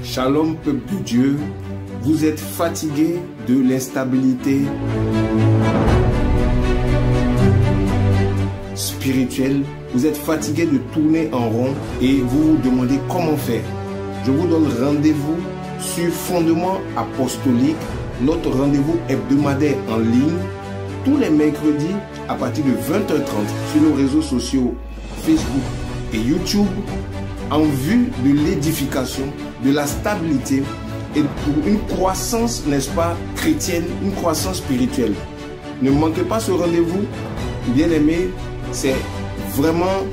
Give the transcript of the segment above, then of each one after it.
Shalom peuple de Dieu, vous êtes fatigué de l'instabilité spirituelle, vous êtes fatigué de tourner en rond et vous vous demandez comment faire. Je vous donne rendez-vous sur Fondement Apostolique, notre rendez-vous hebdomadaire en ligne, tous les mercredis à partir de 20h30 sur nos réseaux sociaux Facebook et YouTube, en vue de l'édification, de la stabilité et pour une croissance, n'est-ce pas, chrétienne, une croissance spirituelle. Ne manquez pas ce rendez-vous, bien-aimés, c'est vraiment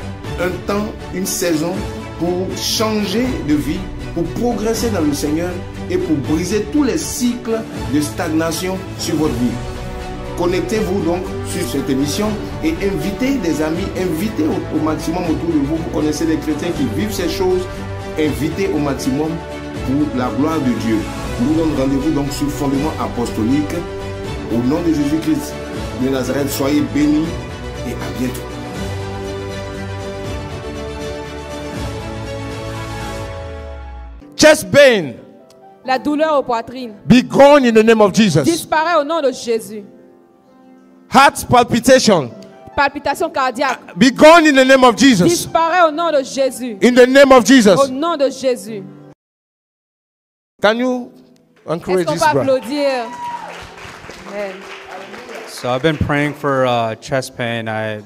un temps, une saison pour changer de vie, pour progresser dans le Seigneur et pour briser tous les cycles de stagnation sur votre vie. Connectez-vous donc sur cette émission et invitez des amis, invitez au maximum autour de vous. Vous connaissez des chrétiens qui vivent ces choses, invitez au maximum pour la gloire de Dieu. Je vous donne rendez-vous donc sur Fondement Apostolique. Au nom de Jésus-Christ de Nazareth, soyez bénis et à bientôt. Chest pain. La douleur aux poitrines. Be gone in the name of Jesus. Disparaît au nom de Jésus. Heart palpitation. Palpitation cardiaque. Be gone in the name of Jesus. Disparaît au nom de Jésus. In the name of Au Jesus. nom de Jésus. Can you encourage Est-ce qu'on this peut brother? applaudir? Amen. So I've been praying for chest pain. I've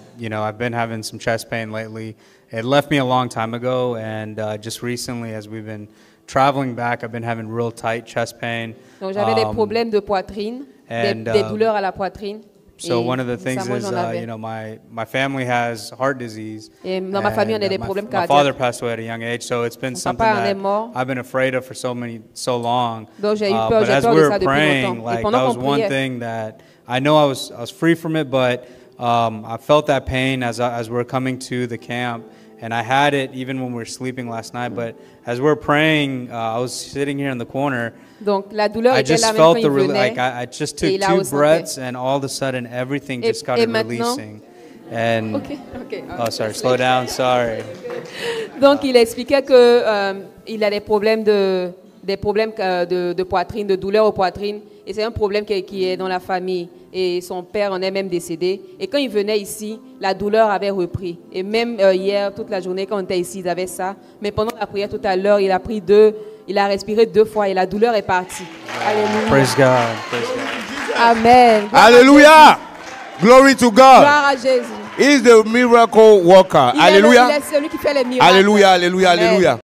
been having some chest pain lately. It left me a long time ago, and just recently, as we've been traveling back, I've been having real tight chest pain. Donc j'avais des problèmes de poitrine, des douleurs à la poitrine. So Et one of the things récemment, is, j'en avais. my family has heart disease. Et dans ma famille, on a des problèmes My father cardiaques. passed away at a young age, so it's been Mon something papa en est that mort. I've been afraid of for so long. Donc j'ai eu peur, But j'ai as peur we de were ça depuis praying, longtemps. Et like pendant that was qu'on one priait, thing that I know I was free from it, but I felt that pain as we're coming to the camp. And I had it even when we were sleeping last night. But as we're praying, I was sitting here in the corner. donc la douleur I était just là même quand felt il the venait. I just et took il a 2 ressenti. breaths, and all of a sudden everything just started maintenant- releasing. And Ok. oh, sorry, slow down. Sorry. Donc il expliquait que il a des problèmes de poitrine, de douleur aux poitrines, et c'est un problème qui est dans la famille. Et son père en est même décédé. Et quand il venait ici, la douleur avait repris. Et même hier, toute la journée, quand on était ici, il avait ça. Mais pendant la prière tout à l'heure, il a respiré 2 fois et la douleur est partie. Alléluia. Praise God. Praise God. Amen. Gloire à Hallelujah. Glory to Jésus. God. Gloire à Jésus. He is the miracle worker. Il Hallelujah. est celui qui fait les miracles. Hallelujah. Hallelujah. Amen. Hallelujah.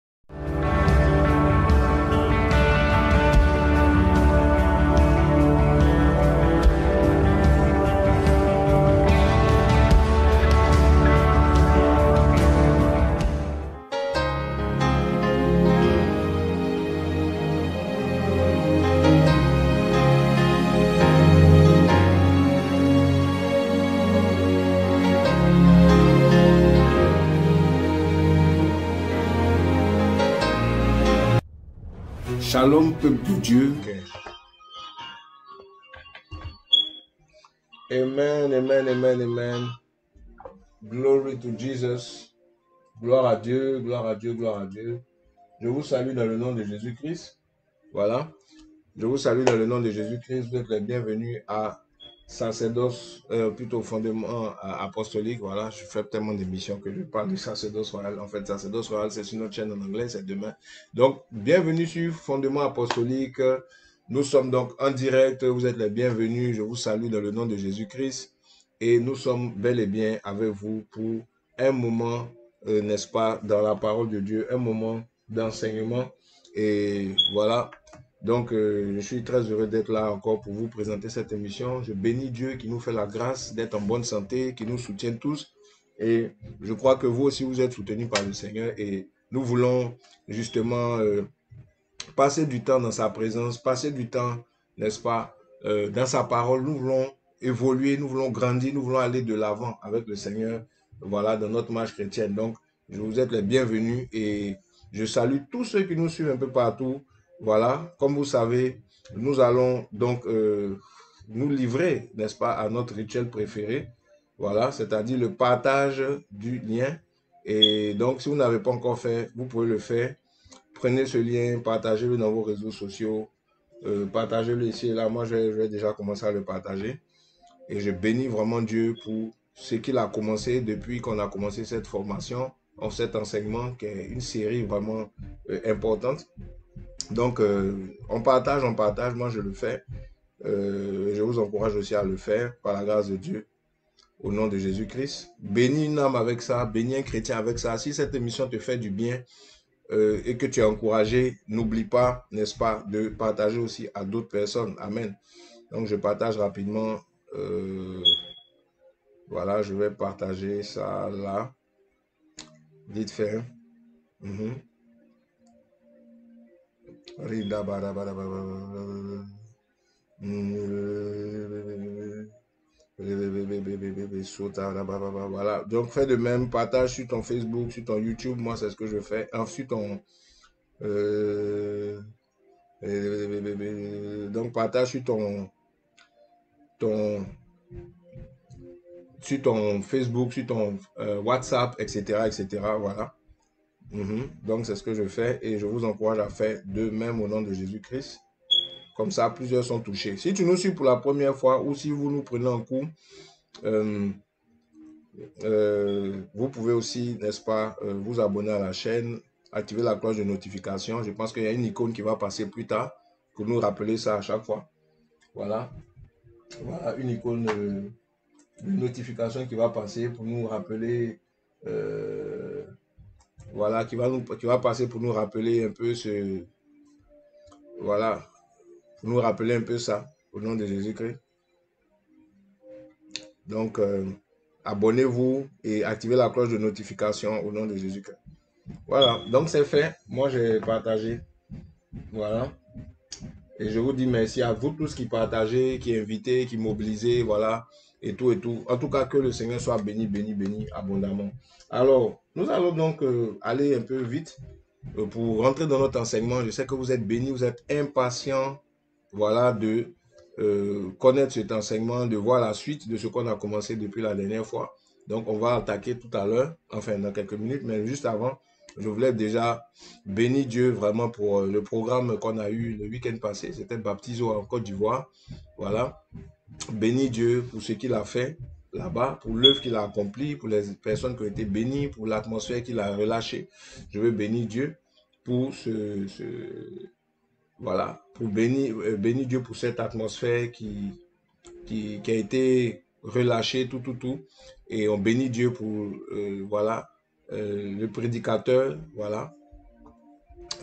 Shalom peuple de Dieu. Amen, amen, amen, amen. Glory to Jesus. Gloire à Dieu, gloire à Dieu, gloire à Dieu. Je vous salue dans le nom de Jésus-Christ. Voilà. Je vous salue dans le nom de Jésus-Christ. Vous êtes les bienvenus à sacerdoce, plutôt fondement apostolique. Voilà, je fais tellement d'émissions que je parle du sacerdoce royal. En fait, sacerdoce royal, c'est sur notre chaîne en anglais, c'est demain. Donc, bienvenue sur Fondement Apostolique. Nous sommes donc en direct. Vous êtes les bienvenus. Je vous salue dans le nom de Jésus-Christ. Et nous sommes bel et bien avec vous pour un moment, n'est-ce pas, dans la parole de Dieu, un moment d'enseignement. Et voilà. Donc, je suis très heureux d'être là encore pour vous présenter cette émission. Je bénis Dieu qui nous fait la grâce d'être en bonne santé, qui nous soutient tous. Et je crois que vous aussi, vous êtes soutenus par le Seigneur. Et nous voulons justement passer du temps dans sa présence, passer du temps, n'est-ce pas, dans sa parole. Nous voulons évoluer, nous voulons grandir, nous voulons aller de l'avant avec le Seigneur, voilà, dans notre marche chrétienne. Donc, je vous êtes les bienvenus et je salue tous ceux qui nous suivent un peu partout. Voilà, comme vous savez, nous allons donc nous livrer, n'est-ce pas, à notre rituel préféré. Voilà, c'est-à-dire le partage du lien. Et donc, si vous n'avez pas encore fait, vous pouvez le faire. prenez ce lien, partagez-le dans vos réseaux sociaux, partagez-le ici et là. Moi, je vais déjà commencer à le partager. Et je bénis vraiment Dieu pour ce qu'il a commencé depuis qu'on a commencé cette formation, cet enseignement, qui est une série vraiment importante. Donc, on partage, moi je le fais. Je vous encourage aussi à le faire par la grâce de Dieu, au nom de Jésus-Christ. Bénis une âme avec ça, bénis un chrétien avec ça. Si cette émission te fait du bien et que tu es encouragé, n'oublie pas, n'est-ce pas, de partager aussi à d'autres personnes. Amen. Donc, je partage rapidement. Voilà, je vais partager ça là. Vite fait. Hein. Voilà. Donc, fais de même. Partage sur ton Facebook, sur ton YouTube. Moi, c'est ce que je fais. Ensuite, donc, partage sur sur ton Facebook, sur ton WhatsApp, etc., etc. Voilà. Donc, c'est ce que je fais et je vous encourage à faire de même au nom de Jésus-Christ. Comme ça, plusieurs sont touchés. Si tu nous suis pour la première fois ou si vous nous prenez en cours, vous pouvez aussi, n'est-ce pas, vous abonner à la chaîne, activer la cloche de notification. Je pense qu'il y a une icône qui va passer plus tard pour nous rappeler ça à chaque fois. Voilà. Voilà, une icône de notification qui va passer pour nous rappeler, voilà, qui va passer pour nous rappeler un peu voilà, pour nous rappeler un peu ça, au nom de Jésus-Christ. Donc, abonnez-vous et activez la cloche de notification au nom de Jésus-Christ. Voilà, donc c'est fait. Moi, j'ai partagé. Voilà. Et je vous dis merci à vous tous qui partagez, qui invitez, qui mobilisez, voilà, et tout et tout. En tout cas, que le Seigneur soit béni, béni, béni abondamment. Alors, nous allons donc aller un peu vite pour rentrer dans notre enseignement. Je sais que vous êtes bénis, vous êtes impatients, voilà, de connaître cet enseignement, de voir la suite de ce qu'on a commencé depuis la dernière fois. Donc, on va attaquer tout à l'heure, enfin dans quelques minutes, mais juste avant, je voulais déjà bénir Dieu vraiment pour le programme qu'on a eu le week-end passé. C'était Baptiso en Côte d'Ivoire. Voilà. Bénis Dieu pour ce qu'il a fait là-bas, pour l'œuvre qu'il a accomplie, pour les personnes qui ont été bénies, pour l'atmosphère qu'il a relâchée. Je veux bénir Dieu pour voilà, pour bénir Dieu pour cette atmosphère qui a été relâchée, tout. Et on bénit Dieu pour, voilà, le prédicateur, voilà,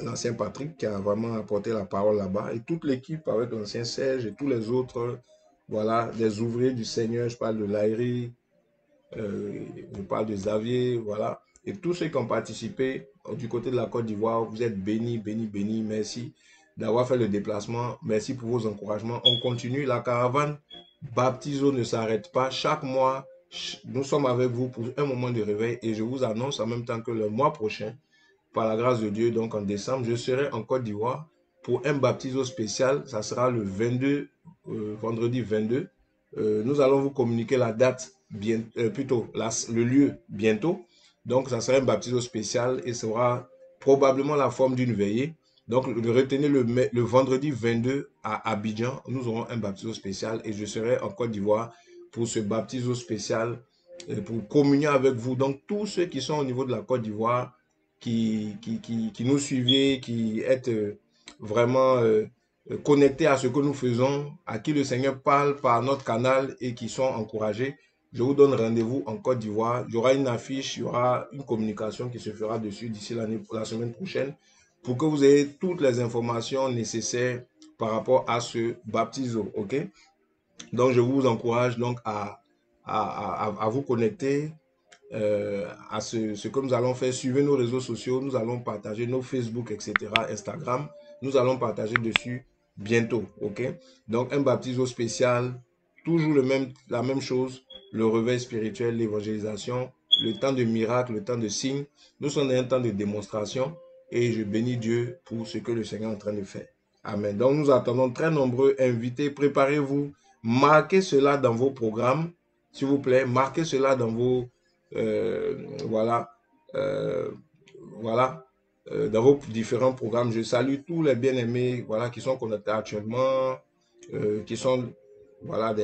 l'ancien Patrick qui a vraiment apporté la parole là-bas. Et toute l'équipe avec l'ancien Serge et tous les autres, voilà, des ouvriers du Seigneur. Je parle de Laïri, je parle de Xavier, voilà. Et tous ceux qui ont participé du côté de la Côte d'Ivoire, vous êtes bénis, bénis, bénis. Merci d'avoir fait le déplacement. Merci pour vos encouragements. On continue. La caravane Baptiso ne s'arrête pas. Chaque mois, nous sommes avec vous pour un moment de réveil. Et je vous annonce en même temps que le mois prochain, par la grâce de Dieu, donc en décembre, je serai en Côte d'Ivoire pour un baptiso spécial. Ça sera le 22, vendredi 22. Nous allons vous communiquer la date, plutôt le lieu bientôt. Donc, ça sera un baptiso spécial et sera probablement la forme d'une veillée. Donc, retenez le vendredi 22 à Abidjan, nous aurons un baptiso spécial et je serai en Côte d'Ivoire pour ce baptiso spécial, pour communier avec vous. Donc, tous ceux qui sont au niveau de la Côte d'Ivoire, qui nous suiviez, qui êtes vraiment connectés à ce que nous faisons, à qui le Seigneur parle par notre canal et qui sont encouragés, je vous donne rendez-vous en Côte d'Ivoire. Il y aura une affiche, il y aura une communication qui se fera dessus d'ici la semaine prochaine pour que vous ayez toutes les informations nécessaires par rapport à ce baptiso, ok? Donc, je vous encourage donc à vous connecter à ce que nous allons faire. Suivez nos réseaux sociaux, nous allons partager nos Facebook, etc., Instagram. Nous allons partager dessus bientôt, ok? Donc, un baptiso spécial, toujours la même chose, le réveil spirituel, l'évangélisation, le temps de miracle, le temps de signes. Nous sommes dans un temps de démonstration et je bénis Dieu pour ce que le Seigneur est en train de faire. Amen. Donc, nous attendons très nombreux invités. Préparez-vous. Marquez cela dans vos programmes, s'il vous plaît. Marquez cela dans vos... voilà. Voilà. dans vos différents programmes. Je salue tous les bien-aimés, voilà, qui sont connectés actuellement, qui sont, voilà,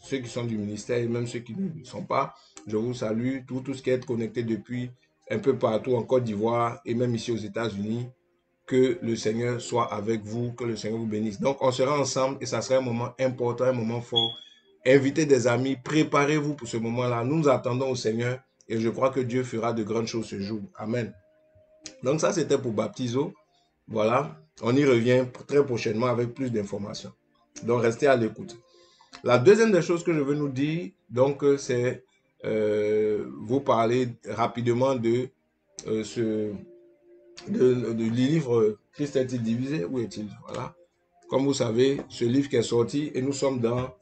ceux qui sont du ministère et même ceux qui ne le sont pas. Je vous salue, tout ce qui est connecté depuis un peu partout en Côte d'Ivoire et même ici aux États-Unis. Que le Seigneur soit avec vous, que le Seigneur vous bénisse. Donc, on sera ensemble et ça sera un moment important, un moment fort. Invitez des amis, préparez-vous pour ce moment-là. Nous nous attendons au Seigneur et je crois que Dieu fera de grandes choses ce jour. Amen. Donc, ça, c'était pour Baptizo. Voilà. On y revient très prochainement avec plus d'informations. Donc, restez à l'écoute. La deuxième des choses que je veux nous dire, donc, c'est vous parler rapidement de du livre Christ est-il divisé? Où est-il? Voilà. Comme vous savez, ce livre qui est sorti et nous sommes dans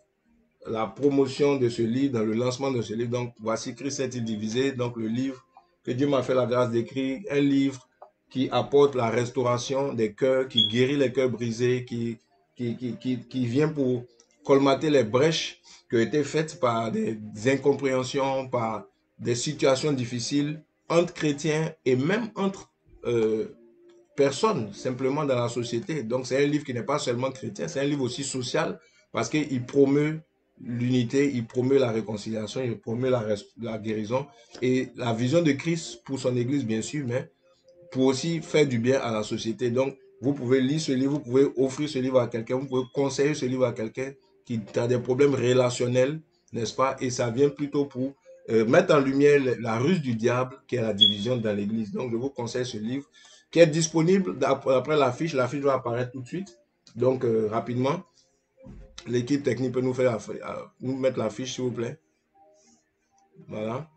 la promotion de ce livre, dans le lancement de ce livre. Donc, voici Christ est-il divisé? Donc, le livre que Dieu m'a fait la grâce d'écrire, un livre qui apporte la restauration des cœurs, qui guérit les cœurs brisés, qui vient pour colmater les brèches qui ont été faites par des incompréhensions, par des situations difficiles entre chrétiens et même entre personnes simplement dans la société. Donc c'est un livre qui n'est pas seulement chrétien, c'est un livre aussi social parce qu'il promeut l'unité, il promeut la réconciliation, il promeut la guérison et la vision de Christ pour son église bien sûr, mais pour aussi faire du bien à la société. Donc vous pouvez lire ce livre, vous pouvez offrir ce livre à quelqu'un, vous pouvez conseiller ce livre à quelqu'un qui a des problèmes relationnels, n'est-ce pas? Et ça vient plutôt pour mettre en lumière la ruse du diable qui est la division dans l'église. Donc, je vous conseille ce livre qui est disponible après l'affiche. L'affiche va apparaître tout de suite. Donc, rapidement, l'équipe technique peut nous mettre l'affiche, s'il vous plaît. Voilà.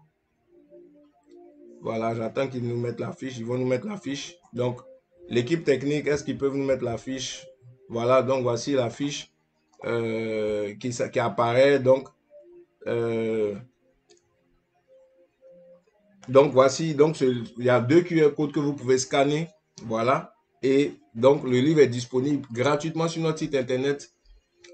Voilà, j'attends qu'ils nous mettent l'affiche. Ils vont nous mettre l'affiche. Donc, l'équipe technique, est-ce qu'ils peuvent nous mettre l'affiche? Voilà, donc voici l'affiche qui apparaît. Donc, voici, donc il y a 2 QR codes que vous pouvez scanner, voilà, et donc le livre est disponible gratuitement sur notre site internet,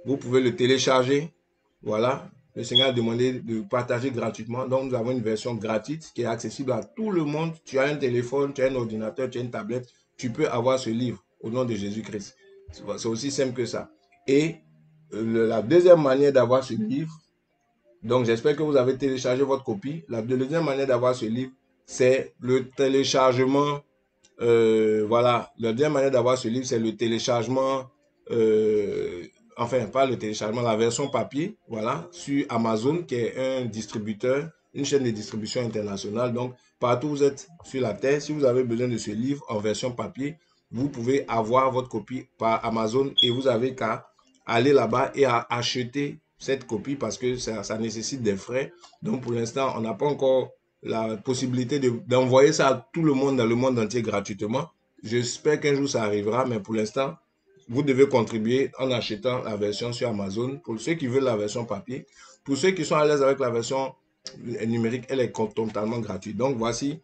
vous pouvez le télécharger, voilà, le Seigneur a demandé de partager gratuitement, donc nous avons une version gratuite qui est accessible à tout le monde, tu as un téléphone, tu as un ordinateur, tu as une tablette, tu peux avoir ce livre au nom de Jésus-Christ, c'est aussi simple que ça, et la deuxième manière d'avoir ce livre, donc, j'espère que vous avez téléchargé votre copie. La deuxième manière d'avoir ce livre, c'est le téléchargement. Voilà, la deuxième manière d'avoir ce livre, c'est le téléchargement. Enfin, pas le téléchargement, la version papier. Voilà, sur Amazon, qui est un distributeur, une chaîne de distribution internationale. Donc, partout où vous êtes sur la terre, si vous avez besoin de ce livre en version papier, vous pouvez avoir votre copie par Amazon et vous avez qu'à aller là-bas et à acheter cette copie parce que ça nécessite des frais. Donc, pour l'instant, on n'a pas encore la possibilité d'envoyer ça à tout le monde dans le monde entier gratuitement. J'espère qu'un jour ça arrivera, mais pour l'instant, vous devez contribuer en achetant la version sur Amazon. Pour ceux qui veulent la version papier, pour ceux qui sont à l'aise avec la version numérique, elle est totalement gratuite. Donc, voici.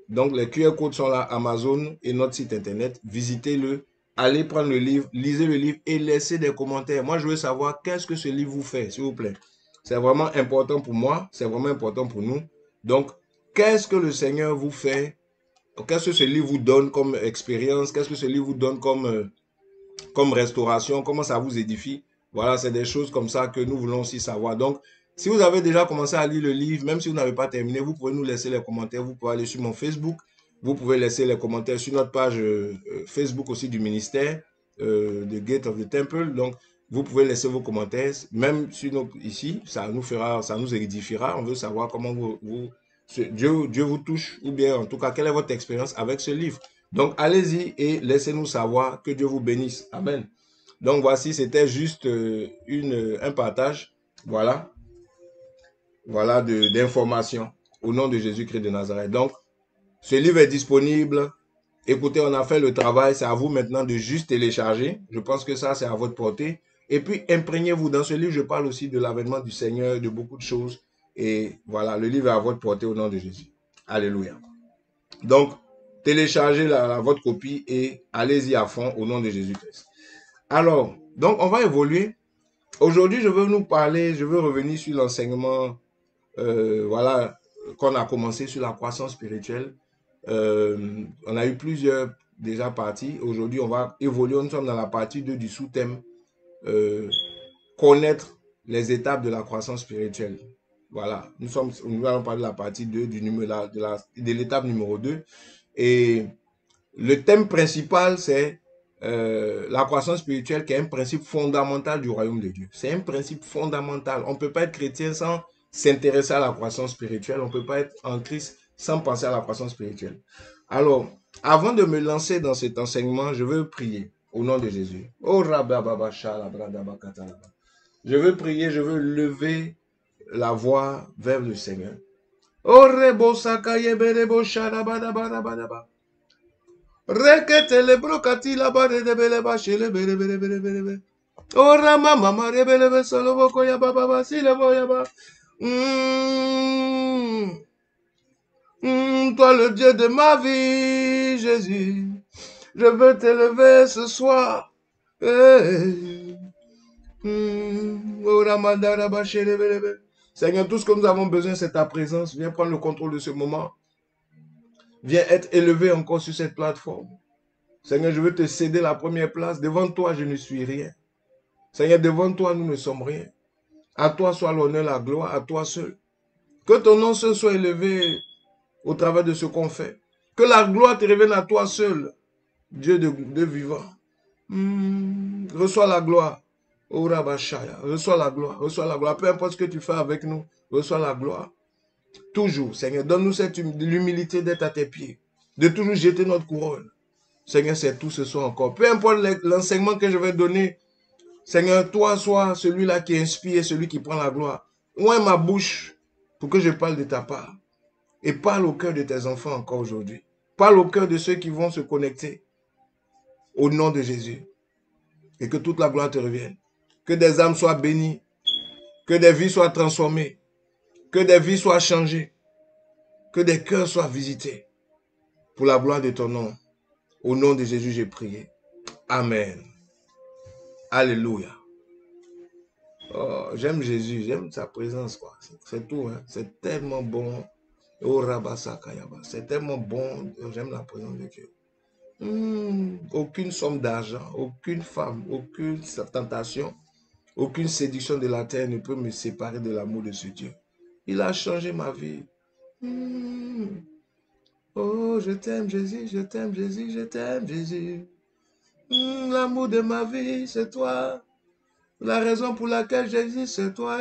Donc, les QR codes sont là, Amazon et notre site internet. Visitez-le. Allez prendre le livre, lisez le livre et laissez des commentaires. Moi, je veux savoir qu'est-ce que ce livre vous fait, s'il vous plaît. C'est vraiment important pour moi, c'est vraiment important pour nous. Donc, qu'est-ce que le Seigneur vous fait? Qu'est-ce que ce livre vous donne comme expérience? Qu'est-ce que ce livre vous donne comme restauration? Comment ça vous édifie? Voilà, c'est des choses comme ça que nous voulons aussi savoir. Donc, si vous avez déjà commencé à lire le livre, même si vous n'avez pas terminé, vous pouvez nous laisser les commentaires. Vous pouvez aller sur mon Facebook. Vous pouvez laisser les commentaires sur notre page Facebook aussi du ministère de Gate of the Temple. Donc, vous pouvez laisser vos commentaires, même sur ici, ça nous édifiera. On veut savoir comment Dieu vous touche, ou bien en tout cas, quelle est votre expérience avec ce livre. Donc, allez-y et laissez-nous savoir. Que Dieu vous bénisse. Amen. Donc, voici, c'était juste un partage, voilà d'informations au nom de Jésus-Christ de Nazareth. Donc, ce livre est disponible. Écoutez, on a fait le travail. C'est à vous maintenant de juste télécharger. Je pense que ça, c'est à votre portée. Et puis, imprégnez-vous. Dans ce livre, je parle aussi de l'avènement du Seigneur, de beaucoup de choses. Et voilà, le livre est à votre portée au nom de Jésus. Alléluia. Donc, téléchargez votre copie et allez-y à fond au nom de Jésus-Christ. Alors, donc, on va évoluer. Aujourd'hui, je veux revenir sur l'enseignement, voilà, qu'on a commencé sur la croissance spirituelle. On a eu plusieurs déjà parties. Aujourd'hui, on va évoluer. Nous sommes dans la partie 2 du sous-thème connaître les étapes de la croissance spirituelle. Voilà, nous allons parler de la partie 2 de l'étape numéro 2. Et le thème principal, c'est la croissance spirituelle, qui est un principe fondamental du royaume de Dieu. C'est un principe fondamental. On ne peut pas être chrétien sans s'intéresser à la croissance spirituelle. On ne peut pas être en Christ sans penser à la croissance spirituelle. Alors, avant de me lancer dans cet enseignement, je veux prier au nom de Jésus. Je veux prier, je veux lever la voix vers le Seigneur. Rekete le brokati la bare de bele ba shele bele bele bele bele bele. Ora mama mare bele bele solo boko ya baba ba sile boya ba. Toi le Dieu de ma vie, Jésus, je veux t'élever ce soir. Ora mandara ba shele bele bele. Seigneur, tout ce que nous avons besoin, c'est ta présence. Viens prendre le contrôle de ce moment. Viens être élevé encore sur cette plateforme. Seigneur, je veux te céder la première place. Devant toi, je ne suis rien. Seigneur, devant toi, nous ne sommes rien. À toi soit l'honneur, la gloire, à toi seul. Que ton nom seul soit élevé au travers de ce qu'on fait. Que la gloire te revienne à toi seul, Dieu de vivant. Reçois la gloire. Reçois la gloire, reçois la gloire. Peu importe ce que tu fais avec nous, reçois la gloire. Toujours, Seigneur, donne-nous l'humilité d'être à tes pieds, de toujours jeter notre couronne. Seigneur, c'est tout ce soir encore. Peu importe l'enseignement que je vais donner, Seigneur, toi sois celui-là qui inspire, celui qui prend la gloire. Ouvre ma bouche pour que je parle de ta part. Et parle au cœur de tes enfants encore aujourd'hui. Parle au cœur de ceux qui vont se connecter au nom de Jésus. Et que toute la gloire te revienne. Que des âmes soient bénies. Que des vies soient transformées. Que des vies soient changées. Que des cœurs soient visités. Pour la gloire de ton nom. Au nom de Jésus, j'ai prié. Amen. Alléluia. Oh, j'aime Jésus, j'aime sa présence, quoi. C'est tout, hein. C'est tellement bon. Oh, Rabasakayaba. C'est tellement bon. J'aime la présence de Dieu. Aucune somme d'argent, aucune femme, aucune tentation, aucune séduction de la terre ne peut me séparer de l'amour de ce Dieu. Il a changé ma vie. Oh, je t'aime Jésus, je t'aime Jésus, je t'aime Jésus. L'amour de ma vie, c'est toi. La raison pour laquelle j'existe, c'est toi.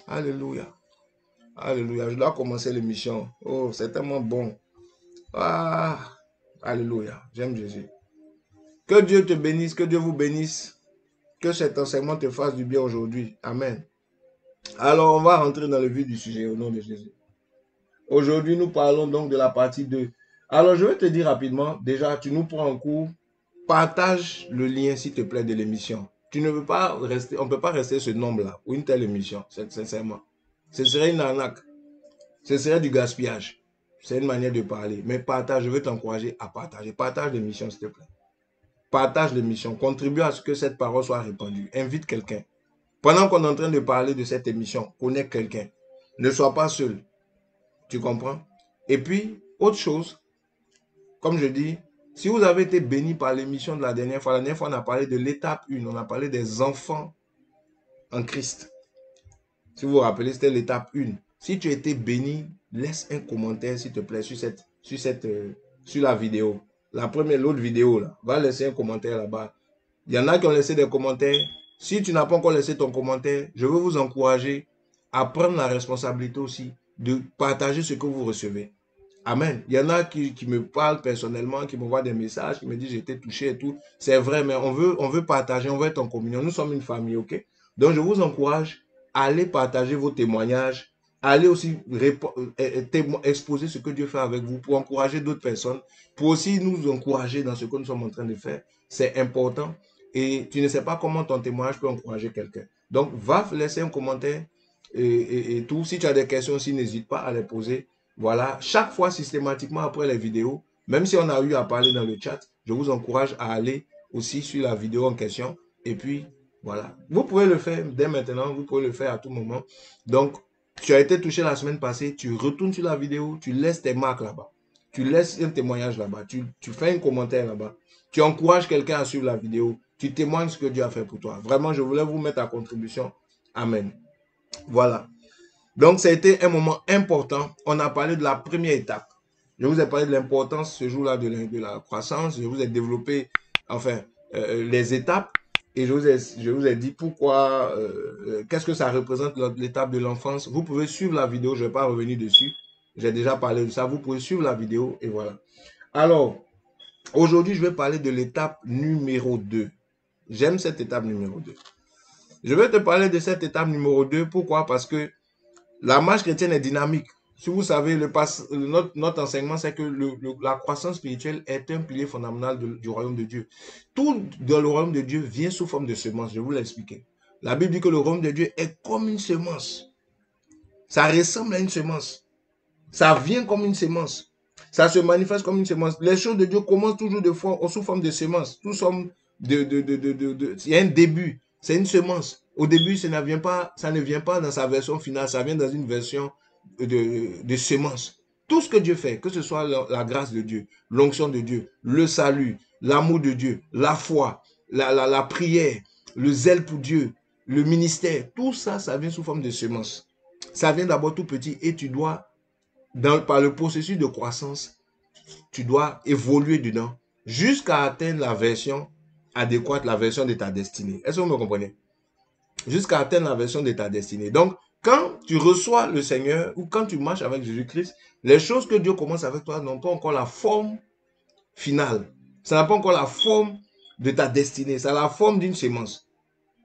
Alléluia. Alléluia. Je dois commencer l'émission. Oh, c'est tellement bon. Ah, alléluia. J'aime Jésus. Que Dieu te bénisse, que Dieu vous bénisse. Que cet enseignement te fasse du bien aujourd'hui. Amen. Alors, on va rentrer dans le vif du sujet au nom de Jésus. Aujourd'hui, nous parlons donc de la partie 2. Alors, je vais te dire rapidement, déjà, tu nous prends en cours. Partage le lien, s'il te plaît, de l'émission. Tu ne veux pas rester, on ne peut pas rester ce nombre-là pour une telle émission, sincèrement. Ce serait une arnaque. Ce serait du gaspillage. C'est une manière de parler. Mais partage, je veux t'encourager à partager. Partage l'émission, s'il te plaît. Partage l'émission. Contribue à ce que cette parole soit répandue. Invite quelqu'un. Pendant qu'on est en train de parler de cette émission, connais quelqu'un. Ne sois pas seul. Tu comprends? Et puis, autre chose, comme je dis, si vous avez été béni par l'émission de la dernière fois, on a parlé de l'étape 1, on a parlé des enfants en Christ. Si vous vous rappelez, c'était l'étape 1. Si tu as été béni, laisse un commentaire, s'il te plaît, sur la vidéo. L'autre vidéo, là, va laisser un commentaire là-bas. Il y en a qui ont laissé des commentaires. Si tu n'as pas encore laissé ton commentaire, je veux vous encourager à prendre la responsabilité aussi de partager ce que vous recevez. Amen. Il y en a qui me parlent personnellement, qui m'envoient des messages, qui me disent j'ai été touché et tout. C'est vrai, mais on veut partager, on veut être en communion. Nous sommes une famille, ok? Donc je vous encourage à aller partager vos témoignages, allez aussi exposer ce que Dieu fait avec vous pour encourager d'autres personnes, pour aussi nous encourager dans ce que nous sommes en train de faire. C'est important et tu ne sais pas comment ton témoignage peut encourager quelqu'un. Donc, va laisser un commentaire et tout. Si tu as des questions aussi, n'hésite pas à les poser. Voilà, chaque fois systématiquement après les vidéos, même si on a eu à parler dans le chat, je vous encourage à aller aussi sur la vidéo en question et puis voilà. Vous pouvez le faire dès maintenant, vous pouvez le faire à tout moment. Donc, Tu as été touché la semaine passée, tu retournes sur la vidéo, tu laisses tes marques là-bas. Tu laisses un témoignage là-bas. Tu fais un commentaire là-bas. Tu encourages quelqu'un à suivre la vidéo. Tu témoignes ce que Dieu a fait pour toi. Vraiment, je voulais vous mettre à contribution. Amen. Voilà. Donc, ça a été un moment important. On a parlé de la première étape. Je vous ai parlé de l'importance ce jour-là de la croissance. Je vous ai développé, enfin, les étapes. Et je vous ai dit pourquoi, qu'est-ce que ça représente l'étape de l'enfance. Vous pouvez suivre la vidéo, je ne vais pas revenir dessus. J'ai déjà parlé de ça. Vous pouvez suivre la vidéo et voilà. Alors, aujourd'hui, je vais parler de l'étape numéro 2. J'aime cette étape numéro 2. Je vais te parler de cette étape numéro 2. Pourquoi? Parce que la marche chrétienne est dynamique. Si vous savez, notre enseignement, c'est que la croissance spirituelle est un pilier fondamental du royaume de Dieu. Tout dans le royaume de Dieu vient sous forme de semence. Je vais vous l'expliquer. La Bible dit que le royaume de Dieu est comme une semence. Ça ressemble à une semence. Ça vient comme une semence. Ça se manifeste comme une semence. Les choses de Dieu commencent toujours sous forme de semence. Il y a un début. C'est une semence. Au début, ça ne vient pas dans sa version finale. Ça vient dans une version de semence. Tout ce que Dieu fait, que ce soit la grâce de Dieu, l'onction de Dieu, le salut, l'amour de Dieu, la foi, la prière, le zèle pour Dieu, le ministère, tout ça, ça vient sous forme de semence. Ça vient d'abord tout petit et tu dois, par le processus de croissance, tu dois évoluer dedans jusqu'à atteindre la version adéquate, la version de ta destinée. Est-ce que vous me comprenez? Jusqu'à atteindre la version de ta destinée. Donc, quand tu reçois le Seigneur ou quand tu marches avec Jésus-Christ, les choses que Dieu commence avec toi n'ont pas encore la forme finale. Ça n'a pas encore la forme de ta destinée. Ça a la forme d'une semence.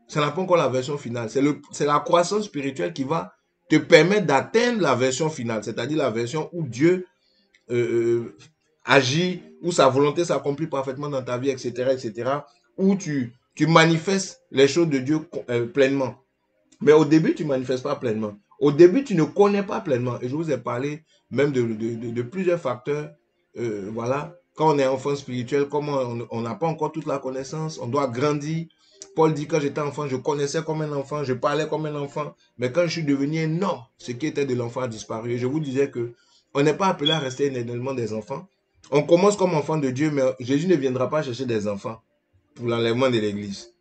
Ça n'a pas encore la version finale. C'est la croissance spirituelle qui va te permettre d'atteindre la version finale, c'est-à-dire la version où Dieu agit, où sa volonté s'accomplit parfaitement dans ta vie, etc., etc., où tu manifestes les choses de Dieu pleinement. Mais au début, tu ne manifestes pas pleinement. Au début, tu ne connais pas pleinement. Et je vous ai parlé même de plusieurs facteurs. Voilà. Quand on est enfant spirituel, comment on n'a pas encore toute la connaissance, on doit grandir. Paul dit, quand j'étais enfant, je connaissais comme un enfant, je parlais comme un enfant. Mais quand je suis devenu un homme, ce qui était de l'enfant a disparu. Et je vous disais que on n'est pas appelé à rester éternellement des enfants. On commence comme enfant de Dieu, mais Jésus ne viendra pas chercher des enfants pour l'enlèvement de l'église.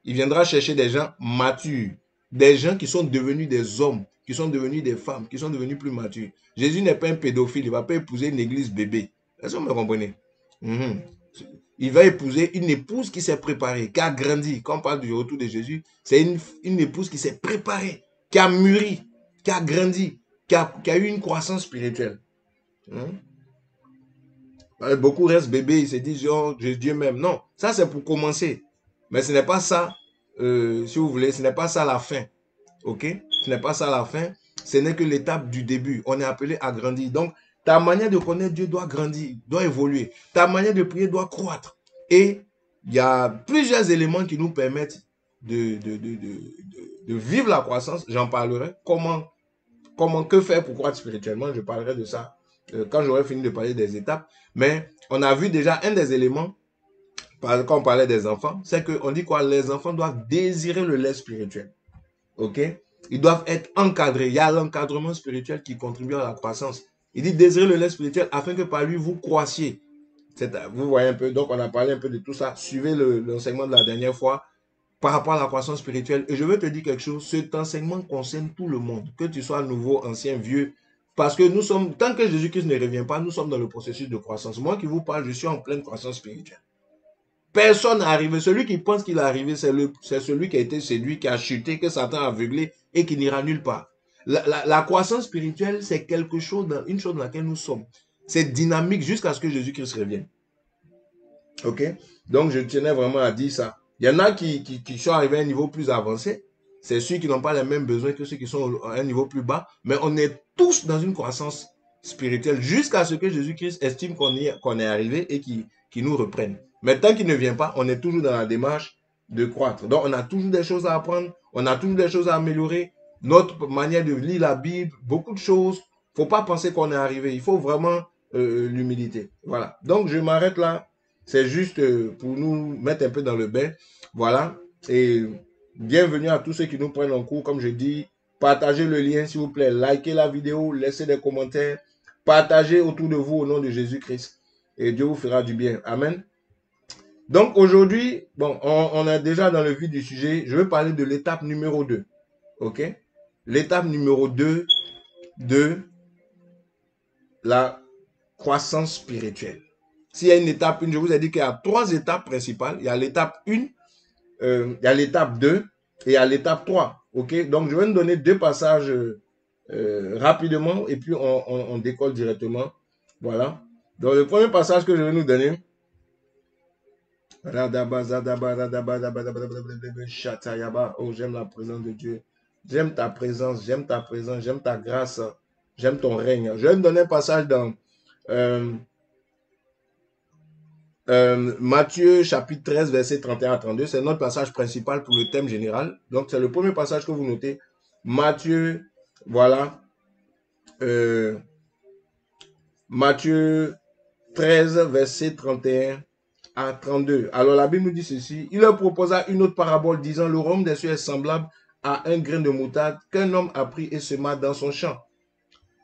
Il viendra chercher des gens matures, des gens qui sont devenus des hommes, qui sont devenus des femmes, qui sont devenus plus matures. Jésus n'est pas un pédophile, il ne va pas épouser une église bébé. Est-ce que vous me comprenez? Il va épouser une épouse qui s'est préparée, qui a grandi. Quand on parle du retour de Jésus, c'est une épouse qui s'est préparée, qui a mûri, qui a grandi, qui a eu une croissance spirituelle. Beaucoup restent bébés, ils se disent, oh, Dieu m'aime. Non, ça c'est pour commencer. Mais ce n'est pas ça, si vous voulez, ce n'est pas ça la fin. Ok? Ce n'est pas ça la fin. Ce n'est que l'étape du début. On est appelé à grandir. Donc, ta manière de connaître Dieu doit grandir, doit évoluer. Ta manière de prier doit croître. Et il y a plusieurs éléments qui nous permettent de vivre la croissance. J'en parlerai. Que faire pour croître spirituellement? Je parlerai de ça quand j'aurai fini de parler des étapes. Mais on a vu déjà un des éléments, quand on parlait des enfants, c'est qu'on dit quoi? Les enfants doivent désirer le lait spirituel. Ok? Ils doivent être encadrés. Il y a l'encadrement spirituel qui contribue à la croissance. Il dit désirer le lait spirituel afin que par lui vous croissiez. Vous voyez un peu, donc on a parlé un peu de tout ça. Suivez l'enseignement de la dernière fois par rapport à la croissance spirituelle. Et je veux te dire quelque chose, cet enseignement concerne tout le monde, que tu sois nouveau, ancien, vieux. Parce que nous sommes, tant que Jésus-Christ ne revient pas, nous sommes dans le processus de croissance. Moi qui vous parle, je suis en pleine croissance spirituelle. Personne n'est arrivé. Celui qui pense qu'il est arrivé, c'est celui qui a été séduit, qui a chuté, que Satan a aveuglé et qui n'ira nulle part. La croissance spirituelle, c'est quelque chose, une chose dans laquelle nous sommes. C'est dynamique jusqu'à ce que Jésus-Christ revienne. Ok? Donc, je tenais vraiment à dire ça. Il y en a qui sont arrivés à un niveau plus avancé. C'est ceux qui n'ont pas les mêmes besoins que ceux qui sont à un niveau plus bas. Mais on est tous dans une croissance spirituelle jusqu'à ce que Jésus-Christ estime qu'on est arrivé et qu'il nous reprenne. Mais tant qu'il ne vient pas, on est toujours dans la démarche de croître. Donc, on a toujours des choses à apprendre. On a toujours des choses à améliorer. Notre manière de lire la Bible, beaucoup de choses. Il ne faut pas penser qu'on est arrivé. Il faut vraiment l'humilité. Voilà. Donc, je m'arrête là. C'est juste pour nous mettre un peu dans le bain. Voilà. Et bienvenue à tous ceux qui nous prennent en cours. Comme je dis, Partagez le lien, s'il vous plaît. Likez la vidéo, laissez des commentaires. Partagez autour de vous au nom de Jésus-Christ. Et Dieu vous fera du bien. Amen. Donc aujourd'hui, bon, on est déjà dans le vif du sujet. Je vais parler de l'étape numéro 2. OK? L'étape numéro 2 de la croissance spirituelle. S'il y a une étape 1, je vous ai dit qu'il y a 3 étapes principales. Il y a l'étape 1, il y a l'étape 2 et il y a l'étape 3. OK? Donc je vais nous donner 2 passages rapidement et puis on décolle directement. Voilà. Donc le premier passage que je vais nous donner. Oh, j'aime la présence de Dieu. J'aime ta présence, j'aime ta présence, j'aime ta grâce, j'aime ton règne. Je vais me donner un passage dans Matthieu chapitre 13, verset 31 à 32. C'est notre passage principal pour le thème général. Donc, c'est le premier passage que vous notez. Matthieu, voilà. Matthieu 13, verset 31 à 32. Alors, la Bible nous dit ceci. Il leur proposa une autre parabole disant, le royaume des cieux est semblable à un grain de moutarde qu'un homme a pris et sema dans son champ,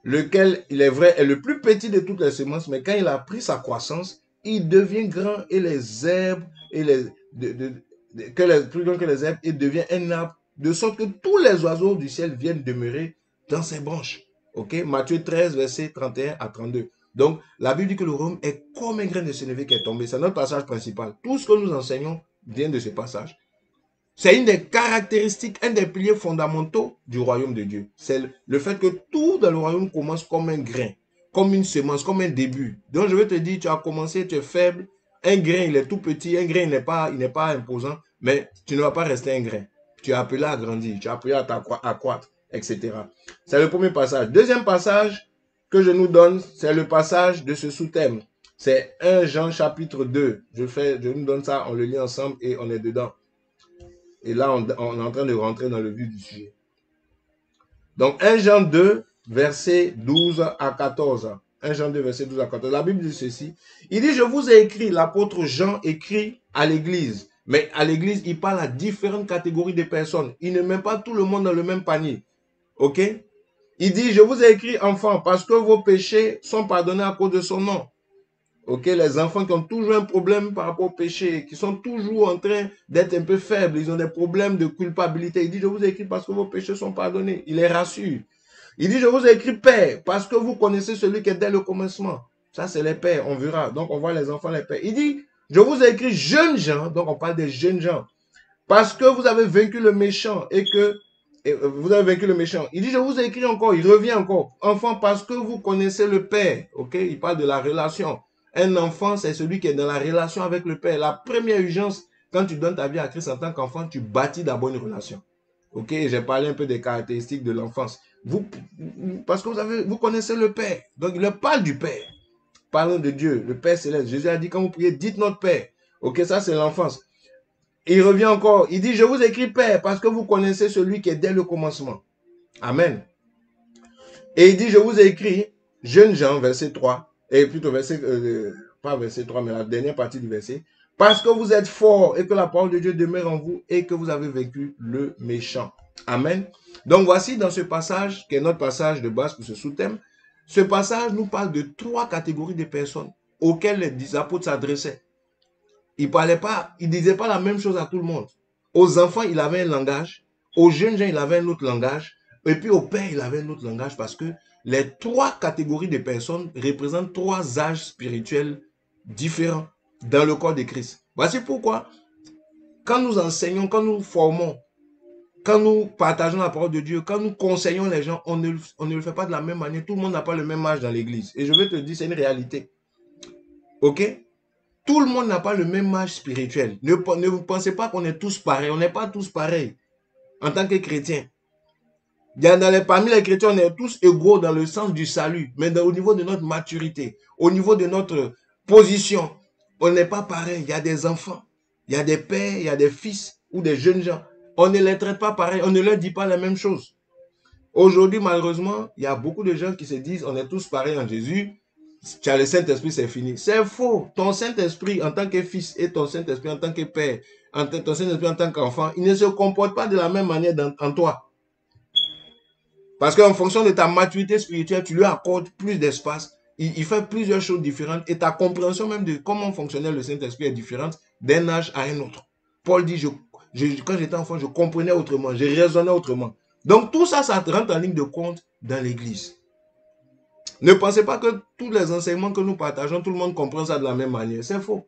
lequel, il est vrai, est le plus petit de toutes les semences, mais quand il a pris sa croissance, il devient grand et les herbes, et plus grand que les herbes, il devient un arbre, de sorte que tous les oiseaux du ciel viennent demeurer dans ses branches. Ok? Matthieu 13, verset 31 à 32. Donc, la Bible dit que le royaume est comme un grain de sénévé qui est tombé. C'est notre passage principal. Tout ce que nous enseignons vient de ce passage. C'est une des caractéristiques, un des piliers fondamentaux du royaume de Dieu. C'est le fait que tout dans le royaume commence comme un grain, comme une semence, comme un début. Donc je vais te dire, tu as commencé, tu es faible, un grain il est tout petit, un grain il n'est pas imposant, mais tu ne vas pas rester un grain. Tu es appelé à grandir, tu es appelé à accroître, etc. C'est le premier passage. Deuxième passage que je nous donne, c'est le passage de ce sous-thème. C'est 1 Jean chapitre 2. Je nous donne ça, on le lit ensemble et on est dedans. Et là, on est en train de rentrer dans le vif du sujet. Donc, 1 Jean 2, verset 12 à 14. 1 Jean 2, verset 12 à 14. La Bible dit ceci. Il dit, je vous ai écrit, l'apôtre Jean écrit à l'église. Mais à l'église, il parle à différentes catégories de personnes. Il ne met pas tout le monde dans le même panier. OK? Il dit, je vous ai écrit, enfants, parce que vos péchés sont pardonnés à cause de son nom. Ok, les enfants qui ont toujours un problème par rapport au péché, qui sont toujours en train d'être un peu faibles, ils ont des problèmes de culpabilité. Il dit, je vous ai écrit parce que vos péchés sont pardonnés. Il les rassure. Il dit, je vous ai écrit père, parce que vous connaissez celui qui est dès le commencement. Ça, c'est les pères, on verra. Donc, on voit les enfants, les pères. Il dit, je vous ai écrit jeunes gens, donc on parle des jeunes gens, parce que vous avez vaincu le méchant vous avez vaincu le méchant. Il dit, je vous ai écrit encore, il revient encore. Enfant, parce que vous connaissez le père. Ok, il parle de la relation. Un enfant, c'est celui qui est dans la relation avec le Père. La première urgence, quand tu donnes ta vie à Christ en tant qu'enfant, tu bâtis d'abord une relation. Ok, j'ai parlé un peu des caractéristiques de l'enfance. Parce que vous connaissez le Père. Donc, il leur parle du Père. Parlons de Dieu, le Père céleste. Jésus a dit, quand vous priez, dites notre Père. Ok, ça c'est l'enfance. Il revient encore. Il dit, je vous écris Père, parce que vous connaissez celui qui est dès le commencement. Amen. Et il dit, je vous ai écrit, jeunes gens, verset 3. Et plutôt pas verset 3, mais la dernière partie du verset. Parce que vous êtes forts et que la parole de Dieu demeure en vous et que vous avez vaincu le méchant. Amen. Donc voici dans ce passage, qui est notre passage de base pour ce sous-thème, ce passage nous parle de 3 catégories de personnes auxquelles les apôtres s'adressaient. Il ne disait pas la même chose à tout le monde. Aux enfants, il avait un langage. Aux jeunes gens, il avait un autre langage. Et puis au père, il avait un autre langage parce que les 3 catégories de personnes représentent 3 âges spirituels différents dans le corps de Christ. Voici pourquoi, quand nous enseignons, quand nous formons, quand nous partageons la parole de Dieu, quand nous conseillons les gens, on ne le fait pas de la même manière. Tout le monde n'a pas le même âge dans l'église. Et je vais te dire, c'est une réalité. Ok? Tout le monde n'a pas le même âge spirituel. Ne pensez pas qu'on est tous pareils. On n'est pas tous pareils en tant que chrétiens. Parmi les chrétiens, on est tous égaux dans le sens du salut, mais au niveau de notre maturité, au niveau de notre position, on n'est pas pareil. Il y a des enfants, il y a des pères, il y a des fils ou des jeunes gens. On ne les traite pas pareil, on ne leur dit pas la même chose. Aujourd'hui, malheureusement, il y a beaucoup de gens qui se disent on est tous pareils en Jésus. Tu as le Saint-Esprit, c'est fini. C'est faux. Ton Saint-Esprit en tant que fils et ton Saint-Esprit en tant que père, ton Saint-Esprit en tant qu'enfant, il ne se comporte pas de la même manière en toi. Parce qu'en fonction de ta maturité spirituelle, tu lui accordes plus d'espace. Il fait plusieurs choses différentes et ta compréhension même de comment fonctionnait le Saint-Esprit est différente d'un âge à un autre. Paul dit, quand j'étais enfant, je comprenais autrement, je raisonnais autrement. Donc tout ça, ça rentre en ligne de compte dans l'église. Ne pensez pas que tous les enseignements que nous partageons, tout le monde comprend ça de la même manière. C'est faux.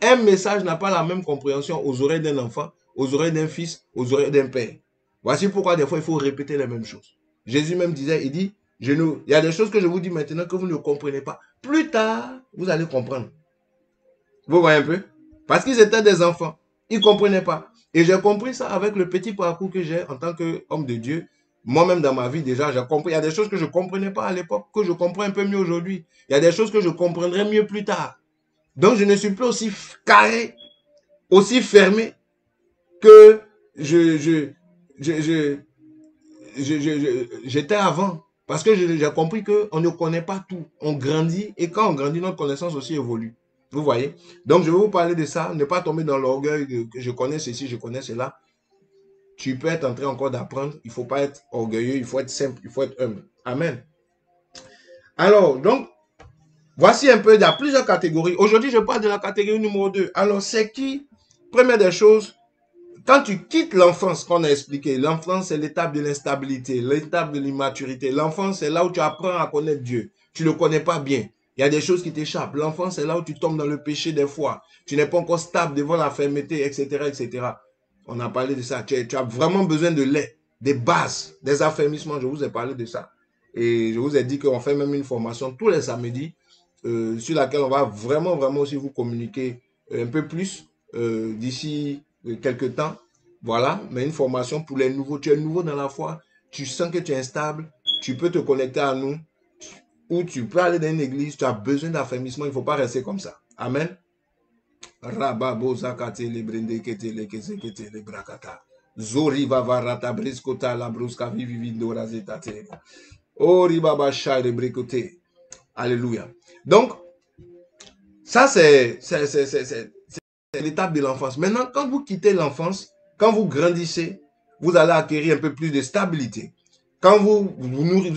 Un message n'a pas la même compréhension aux oreilles d'un enfant, aux oreilles d'un fils, aux oreilles d'un père. Voici pourquoi des fois il faut répéter les mêmes choses. Jésus même disait, il dit, il y a des choses que je vous dis maintenant que vous ne comprenez pas. Plus tard, vous allez comprendre. Vous voyez un peu? Parce qu'ils étaient des enfants. Ils ne comprenaient pas. Et j'ai compris ça avec le petit parcours que j'ai en tant qu'homme de Dieu. Moi-même dans ma vie déjà, j'ai compris. Il y a des choses que je ne comprenais pas à l'époque, que je comprends un peu mieux aujourd'hui. Il y a des choses que je comprendrai mieux plus tard. Donc je ne suis plus aussi carré, aussi fermé que j'étais avant. Parce que j'ai compris qu'on ne connaît pas tout. On grandit et quand on grandit, notre connaissance aussi évolue. Vous voyez? Donc je vais vous parler de ça. Ne pas tomber dans l'orgueil que je connais ceci, je connais cela. Tu peux être en train encore d'apprendre. Il ne faut pas être orgueilleux, il faut être simple, il faut être humble. Amen. Alors, donc, voici un peu, il y a plusieurs catégories. Aujourd'hui, je parle de la catégorie numéro 2. Alors, c'est qui? Première des choses, quand tu quittes l'enfance qu'on a expliqué, l'enfance c'est l'étape de l'instabilité, l'étape de l'immaturité. L'enfance c'est là où tu apprends à connaître Dieu. Tu ne le connais pas bien. Il y a des choses qui t'échappent. L'enfance c'est là où tu tombes dans le péché des fois. Tu n'es pas encore stable devant la fermeté, etc., etc. On a parlé de ça. Tu as vraiment besoin de lait, des bases, des affermissements. Je vous ai parlé de ça. Et je vous ai dit qu'on fait même une formation tous les samedis sur laquelle on va vraiment aussi vous communiquer un peu plus d'ici quelques temps. Voilà, mais une formation pour les nouveaux. Tu es nouveau dans la foi, tu sens que tu es instable, tu peux te connecter à nous ou tu peux aller dans une église, tu as besoin d'affermissement, il ne faut pas rester comme ça. Amen. Rababo zakate le brende kete le kese kete le brakata. Zori vavarata briskota la bruska vivi dorazeta te. Ori baba shai le brikote. Alléluia. Donc, ça c'est l'étape de l'enfance. Maintenant, quand vous quittez l'enfance, quand vous grandissez, vous allez acquérir un peu plus de stabilité. Quand vous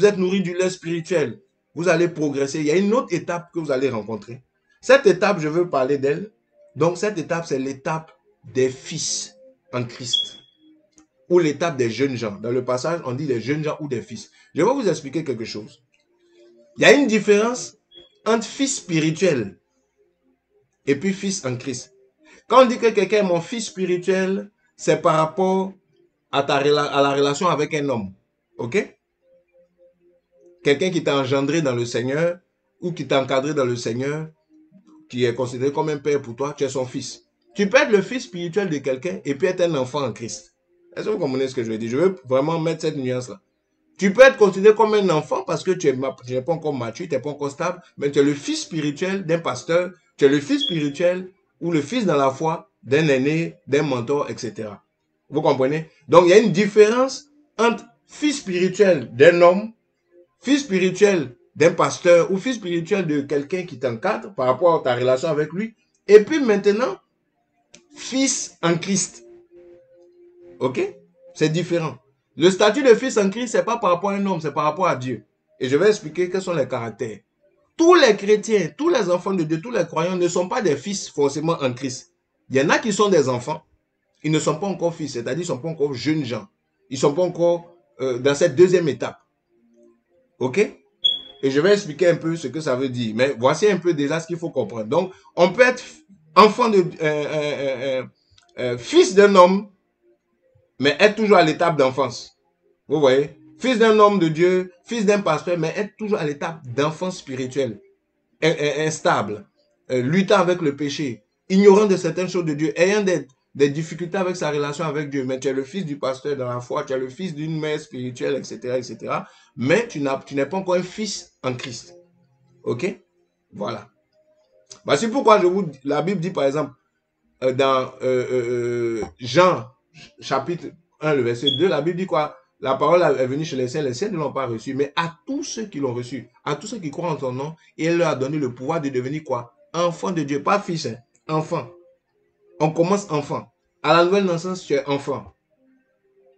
êtes nourri du lait spirituel, vous allez progresser. Il y a une autre étape que vous allez rencontrer. Cette étape, je veux parler d'elle. Donc, cette étape, c'est l'étape des fils en Christ. Ou l'étape des jeunes gens. Dans le passage, on dit des jeunes gens ou des fils. Je vais vous expliquer quelque chose. Il y a une différence entre fils spirituel et puis fils en Christ. Quand on dit que quelqu'un est mon fils spirituel, c'est par rapport à la relation avec un homme. Ok? Quelqu'un qui t'a engendré dans le Seigneur ou qui t'a encadré dans le Seigneur, qui est considéré comme un père pour toi, tu es son fils. Tu peux être le fils spirituel de quelqu'un et puis être un enfant en Christ. Est-ce que vous comprenez ce que je veux dire? Je veux vraiment mettre cette nuance-là. Tu peux être considéré comme un enfant parce que tu n'es pas encore mature, tu n'es pas encore stable, mais tu es le fils spirituel d'un pasteur, tu es le fils spirituel ou le fils dans la foi d'un aîné, d'un mentor, etc. Vous comprenez? Donc, il y a une différence entre fils spirituel d'un homme, fils spirituel d'un pasteur ou fils spirituel de quelqu'un qui t'encadre par rapport à ta relation avec lui, et puis maintenant, fils en Christ. Ok? C'est différent. Le statut de fils en Christ, ce n'est pas par rapport à un homme, c'est par rapport à Dieu. Et je vais expliquer quels sont les caractères. Tous les chrétiens, tous les enfants de Dieu, tous les croyants ne sont pas des fils forcément en Christ. Il y en a qui sont des enfants, ils ne sont pas encore fils, c'est-à-dire ils ne sont pas encore jeunes gens. Ils ne sont pas encore dans cette deuxième étape. Ok? Et je vais expliquer un peu ce que ça veut dire. Mais voici un peu déjà ce qu'il faut comprendre. Donc, on peut être enfant de fils d'un homme, mais être toujours à l'étape d'enfance. Vous voyez? Fils d'un homme de Dieu, fils d'un pasteur, mais être toujours à l'étape d'enfance spirituelle, instable, luttant avec le péché, ignorant de certaines choses de Dieu, ayant des difficultés avec sa relation avec Dieu. Mais tu es le fils du pasteur dans la foi, tu es le fils d'une mère spirituelle, etc., etc. Mais tu n'es pas encore un fils en Christ. Ok? Voilà. Voici pourquoi la Bible dit par exemple, dans Jean, chapitre 1, le verset 2, la Bible dit quoi? La parole est venue chez les saints ne l'ont pas reçue, mais à tous ceux qui l'ont reçu, à tous ceux qui croient en son nom, et elle leur a donné le pouvoir de devenir quoi? Enfant de Dieu, pas fils, hein? Enfant. On commence enfant. À la nouvelle naissance, tu es enfant.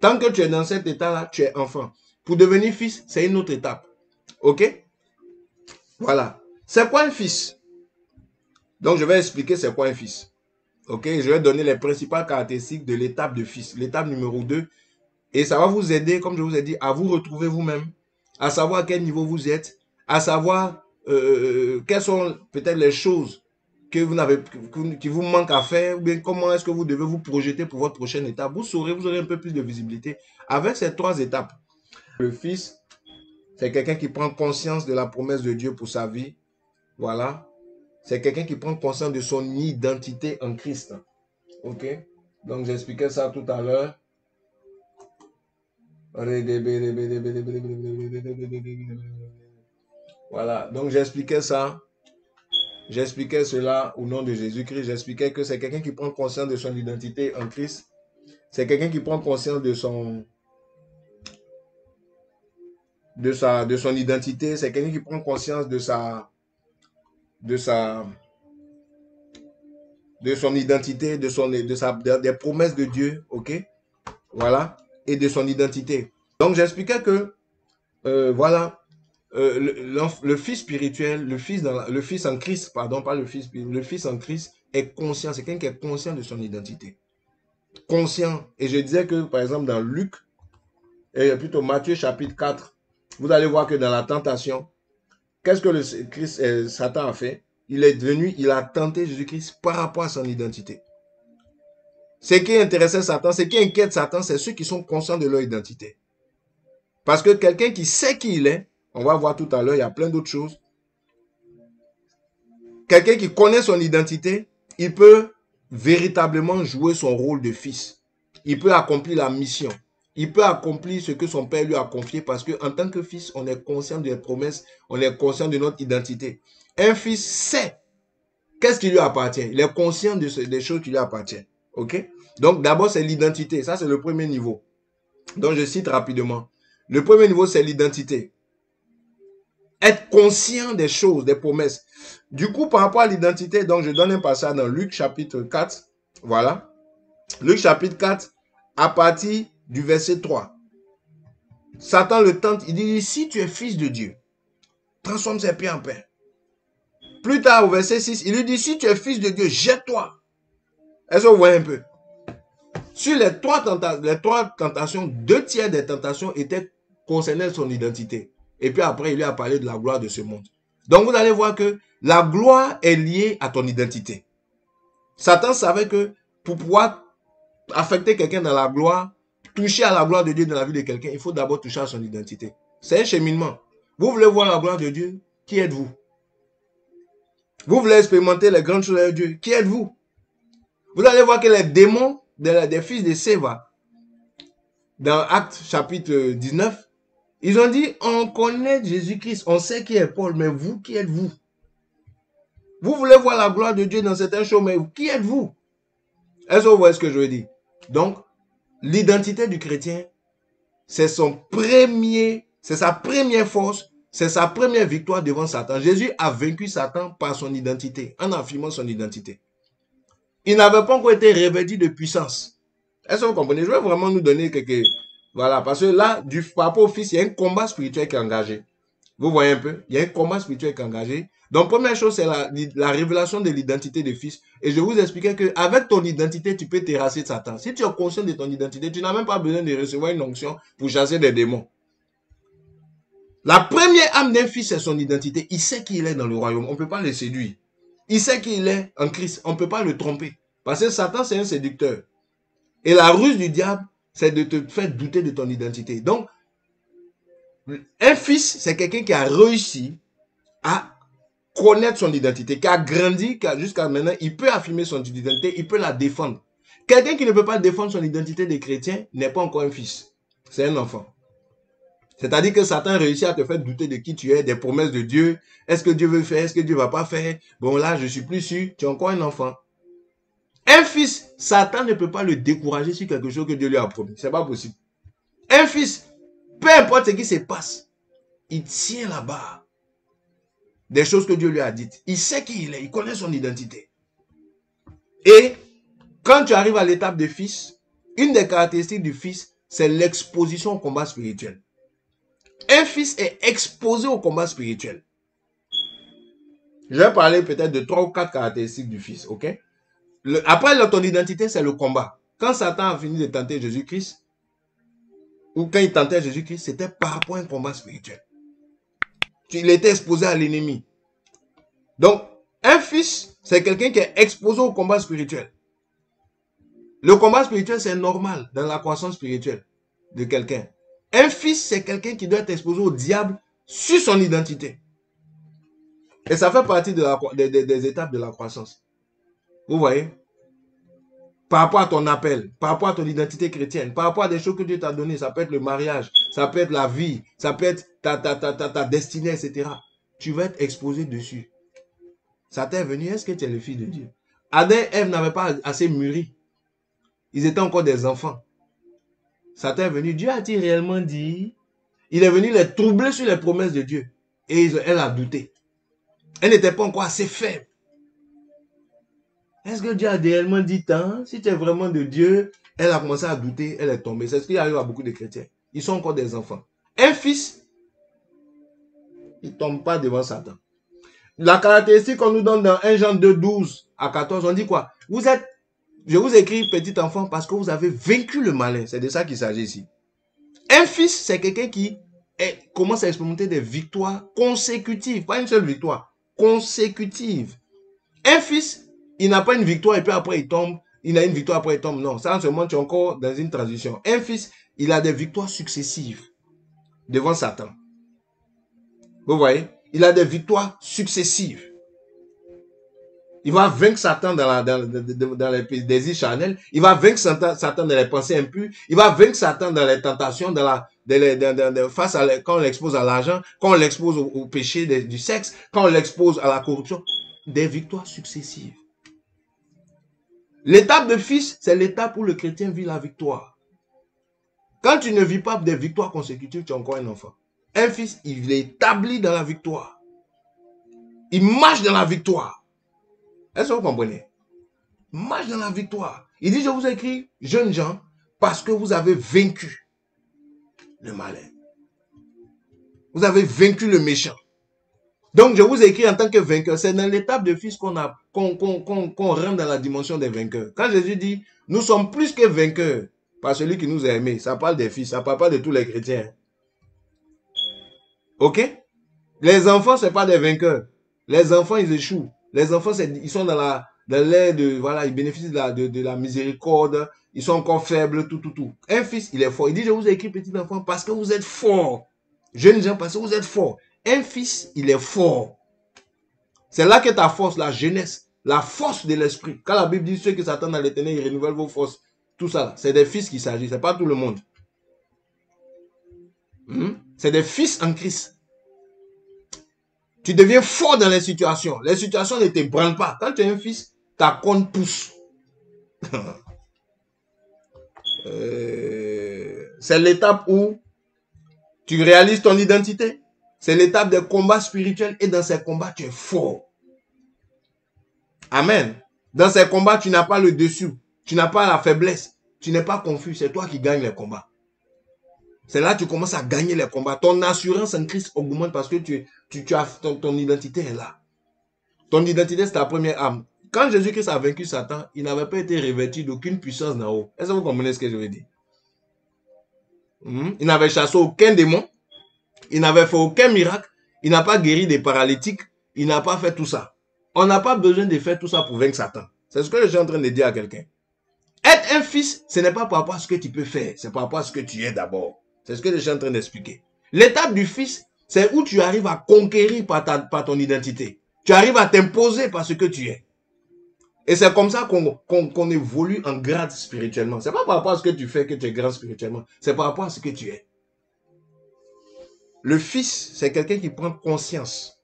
Tant que tu es dans cet état-là, tu es enfant. Pour devenir fils, c'est une autre étape. OK? Voilà. C'est quoi un fils? Donc, je vais expliquer c'est quoi un fils. OK? Je vais donner les principales caractéristiques de l'étape de fils. L'étape numéro 2. Et ça va vous aider, comme je vous ai dit, à vous retrouver vous-même, à savoir à quel niveau vous êtes, à savoir quelles sont peut-être les choses que vous n'avez, qui vous manquent à faire, ou bien comment est-ce que vous devez vous projeter pour votre prochaine étape. Vous saurez, vous aurez un peu plus de visibilité avec ces 3 étapes. Le fils, c'est quelqu'un qui prend conscience de la promesse de Dieu pour sa vie. Voilà. C'est quelqu'un qui prend conscience de son identité en Christ. OK? Donc, j'expliquais ça tout à l'heure. Voilà. Donc, j'expliquais ça. J'expliquais cela au nom de Jésus-Christ. J'expliquais que c'est quelqu'un qui prend conscience de son identité en Christ. C'est quelqu'un qui prend conscience de son identité. C'est quelqu'un qui prend conscience de son identité, des promesses de Dieu, ok? Voilà, et de son identité. Donc, j'expliquais que, voilà, le fils spirituel, le fils en Christ, pardon, pas le fils en Christ est conscient, c'est quelqu'un qui est conscient de son identité. Conscient. Et je disais que, par exemple, dans Luc, et plutôt Matthieu chapitre 4, vous allez voir que dans la tentation, qu'est-ce que Satan a fait? Il est venu, il a tenté Jésus-Christ par rapport à son identité. Ce qui intéressait Satan, ce qui inquiète Satan, c'est ceux qui sont conscients de leur identité. Parce que quelqu'un qui sait qui il est, on va voir tout à l'heure, il y a plein d'autres choses. Quelqu'un qui connaît son identité, il peut véritablement jouer son rôle de fils. Il peut accomplir la mission. Il peut accomplir ce que son père lui a confié parce qu'en tant que fils, on est conscient des promesses, on est conscient de notre identité. Un fils sait qu'est-ce qui lui appartient. Il est conscient des choses qui lui appartiennent. OK? Donc, d'abord, c'est l'identité. Ça, c'est le premier niveau. Donc, je cite rapidement. Le premier niveau, c'est l'identité. Être conscient des choses, des promesses. Du coup, par rapport à l'identité, donc je donne un passage dans Luc chapitre 4. Voilà. Luc chapitre 4, à partir du verset 3. Satan le tente. Il dit, si tu es fils de Dieu, transforme ses pieds en pain. Plus tard, au verset 6, il lui dit, si tu es fils de Dieu, jette-toi. Est-ce que vous voyez un peu? Sur les trois tentations, 2 tiers des tentations concernaient son identité. Et puis après, il lui a parlé de la gloire de ce monde. Donc, vous allez voir que la gloire est liée à ton identité. Satan savait que pour pouvoir affecter quelqu'un dans la gloire, toucher à la gloire de Dieu dans la vie de quelqu'un, il faut d'abord toucher à son identité. C'est un cheminement. Vous voulez voir la gloire de Dieu? Qui êtes-vous? Vous voulez expérimenter les grandes choses de Dieu? Qui êtes-vous? Vous allez voir que les démons des fils de Séva, dans Actes chapitre 19, ils ont dit, on connaît Jésus-Christ, on sait qui est Paul, mais vous, qui êtes-vous? Vous voulez voir la gloire de Dieu dans certaines choses, mais qui êtes-vous? Est-ce que vous voyez ce que je veux dire? Donc, l'identité du chrétien, c'est sa première force, c'est sa première victoire devant Satan. Jésus a vaincu Satan par son identité, en affirmant son identité. Il n'avait pas encore été revêtu de puissance. Est-ce que vous comprenez? Je vais vraiment nous donner quelques... Voilà, parce que là, par rapport au fils, il y a un combat spirituel qui est engagé. Vous voyez un peu? Il y a un combat spirituel qui est engagé. Donc, première chose, c'est la révélation de l'identité de fils. Et je vous expliquais qu'avec ton identité, tu peux terrasser Satan. Si tu es conscient de ton identité, tu n'as même pas besoin de recevoir une onction pour chasser des démons. La première âme d'un fils, c'est son identité. Il sait qui il est dans le royaume. On ne peut pas le séduire. Il sait qui il est en Christ. On ne peut pas le tromper. Parce que Satan, c'est un séducteur. Et la ruse du diable, c'est de te faire douter de ton identité. Donc, un fils, c'est quelqu'un qui a réussi à connaître son identité, qui a grandi, jusqu'à maintenant, il peut affirmer son identité, il peut la défendre. Quelqu'un qui ne peut pas défendre son identité de chrétien n'est pas encore un fils. C'est un enfant. C'est-à-dire que Satan réussit à te faire douter de qui tu es, des promesses de Dieu. Est-ce que Dieu veut faire? Est-ce que Dieu ne va pas faire? Bon, là, je suis plus sûr. Tu es encore un enfant. Un fils, Satan ne peut pas le décourager sur quelque chose que Dieu lui a promis. Ce n'est pas possible. Un fils, peu importe ce qui se passe, il tient la barre des choses que Dieu lui a dites. Il sait qui il est, il connaît son identité. Et quand tu arrives à l'étape de fils, une des caractéristiques du fils, c'est l'exposition au combat spirituel. Un fils est exposé au combat spirituel. Je vais parler peut-être de 3 ou 4 caractéristiques du fils, ok? Après, ton identité, c'est le combat. Quand Satan a fini de tenter Jésus-Christ, ou quand il tentait Jésus-Christ, c'était par rapport à un combat spirituel. Il était exposé à l'ennemi. Donc, un fils, c'est quelqu'un qui est exposé au combat spirituel. Le combat spirituel, c'est normal dans la croissance spirituelle de quelqu'un. Un fils, c'est quelqu'un qui doit être exposé au diable sur son identité. Et ça fait partie des étapes de la croissance. Vous voyez? Par rapport à ton appel, par rapport à ton identité chrétienne, par rapport à des choses que Dieu t'a données, ça peut être le mariage, ça peut être la vie, ça peut être ta destinée, etc. Tu vas être exposé dessus. Ça t'est venu, est-ce que tu es le fils de Dieu? Adam et Ève n'avaient pas assez mûri. Ils étaient encore des enfants. Ça t'est venu, Dieu a-t-il réellement dit? Il est venu les troubler sur les promesses de Dieu. Et elle a douté. Elle n'était pas encore assez faible. Est-ce que Dieu a réellement dit tant? Si tu es vraiment de Dieu, elle a commencé à douter, elle est tombée. C'est ce qui arrive à beaucoup de chrétiens. Ils sont encore des enfants. Un fils, il ne tombe pas devant Satan. La caractéristique qu'on nous donne dans 1 Jean 2, 12 à 14, on dit quoi? Je vous écris petit enfant parce que vous avez vaincu le malin. C'est de ça qu'il s'agit ici. Un fils, c'est quelqu'un qui commence à expérimenter des victoires consécutives. Pas une seule victoire, consécutive. Un fils, il n'a pas une victoire et puis après il tombe. Il a une victoire après il tombe. Non, ça en ce moment tu es encore dans une transition. Un fils, il a des victoires successives devant Satan. Vous voyez? Il a des victoires successives. Il va vaincre Satan dans les désirs charnels. Il va vaincre Satan dans les pensées impures. Il va vaincre Satan dans les tentations, quand on l'expose à l'argent, quand on l'expose au péché du sexe, quand on l'expose à la corruption. Des victoires successives. L'étape de fils, c'est l'étape où le chrétien vit la victoire. Quand tu ne vis pas des victoires consécutives, tu es encore un enfant. Un fils, il est établi dans la victoire. Il marche dans la victoire. Est-ce que vous comprenez? Il marche dans la victoire. Il dit, je vous écris, jeunes gens, parce que vous avez vaincu le malin. Vous avez vaincu le méchant. Donc, je vous écris en tant que vainqueur. C'est dans l'étape de fils qu'on rentre dans la dimension des vainqueurs. Quand Jésus dit, nous sommes plus que vainqueurs par celui qui nous a aimés, ça parle des fils, ça ne parle pas de tous les chrétiens. Ok? Les enfants, ce n'est pas des vainqueurs. Les enfants, ils échouent. Les enfants, ils sont dans l'air de, voilà, ils bénéficient de la miséricorde. Ils sont encore faibles, tout. Un fils, il est fort. Il dit, je vous ai écrit, petit enfant, parce que vous êtes forts. Jeunes gens, parce que vous êtes forts. Un fils, il est fort. C'est là que ta force, la jeunesse, la force de l'esprit. Quand la Bible dit, ceux qui s'attendent à l'éternel, ils renouvellent vos forces. Tout ça, c'est des fils qu'il s'agit. Ce n'est pas tout le monde. C'est des fils en Christ. Tu deviens fort dans les situations. Les situations ne t'ébranlent pas. Quand tu es un fils, ta corne pousse. C'est l'étape où tu réalises ton identité. C'est l'étape des combats spirituels. Et dans ces combats, tu es fort. Amen. Dans ces combats, tu n'as pas le dessus. Tu n'as pas la faiblesse. Tu n'es pas confus. C'est toi qui gagnes les combats. C'est là que tu commences à gagner les combats. Ton assurance en Christ augmente parce que ton identité est là. Ton identité, c'est ta première âme. Quand Jésus-Christ a vaincu Satan, il n'avait pas été revêtu d'aucune puissance d'en haut. Est-ce que vous comprenez ce que je veux dire? Il n'avait chassé aucun démon. Il n'avait fait aucun miracle. Il n'a pas guéri des paralytiques. Il n'a pas fait tout ça. On n'a pas besoin de faire tout ça pour vaincre Satan. C'est ce que je suis en train de dire à quelqu'un. Être un fils, ce n'est pas par rapport à ce que tu peux faire. C'est par rapport à ce que tu es d'abord. C'est ce que je suis en train d'expliquer. L'étape du fils, c'est où tu arrives à conquérir par ton identité. Tu arrives à t'imposer par ce que tu es. Et c'est comme ça qu'on évolue en grade spirituellement. Ce n'est pas par rapport à ce que tu fais que tu es grand spirituellement. C'est par rapport à ce que tu es. Le fils, c'est quelqu'un qui prend conscience.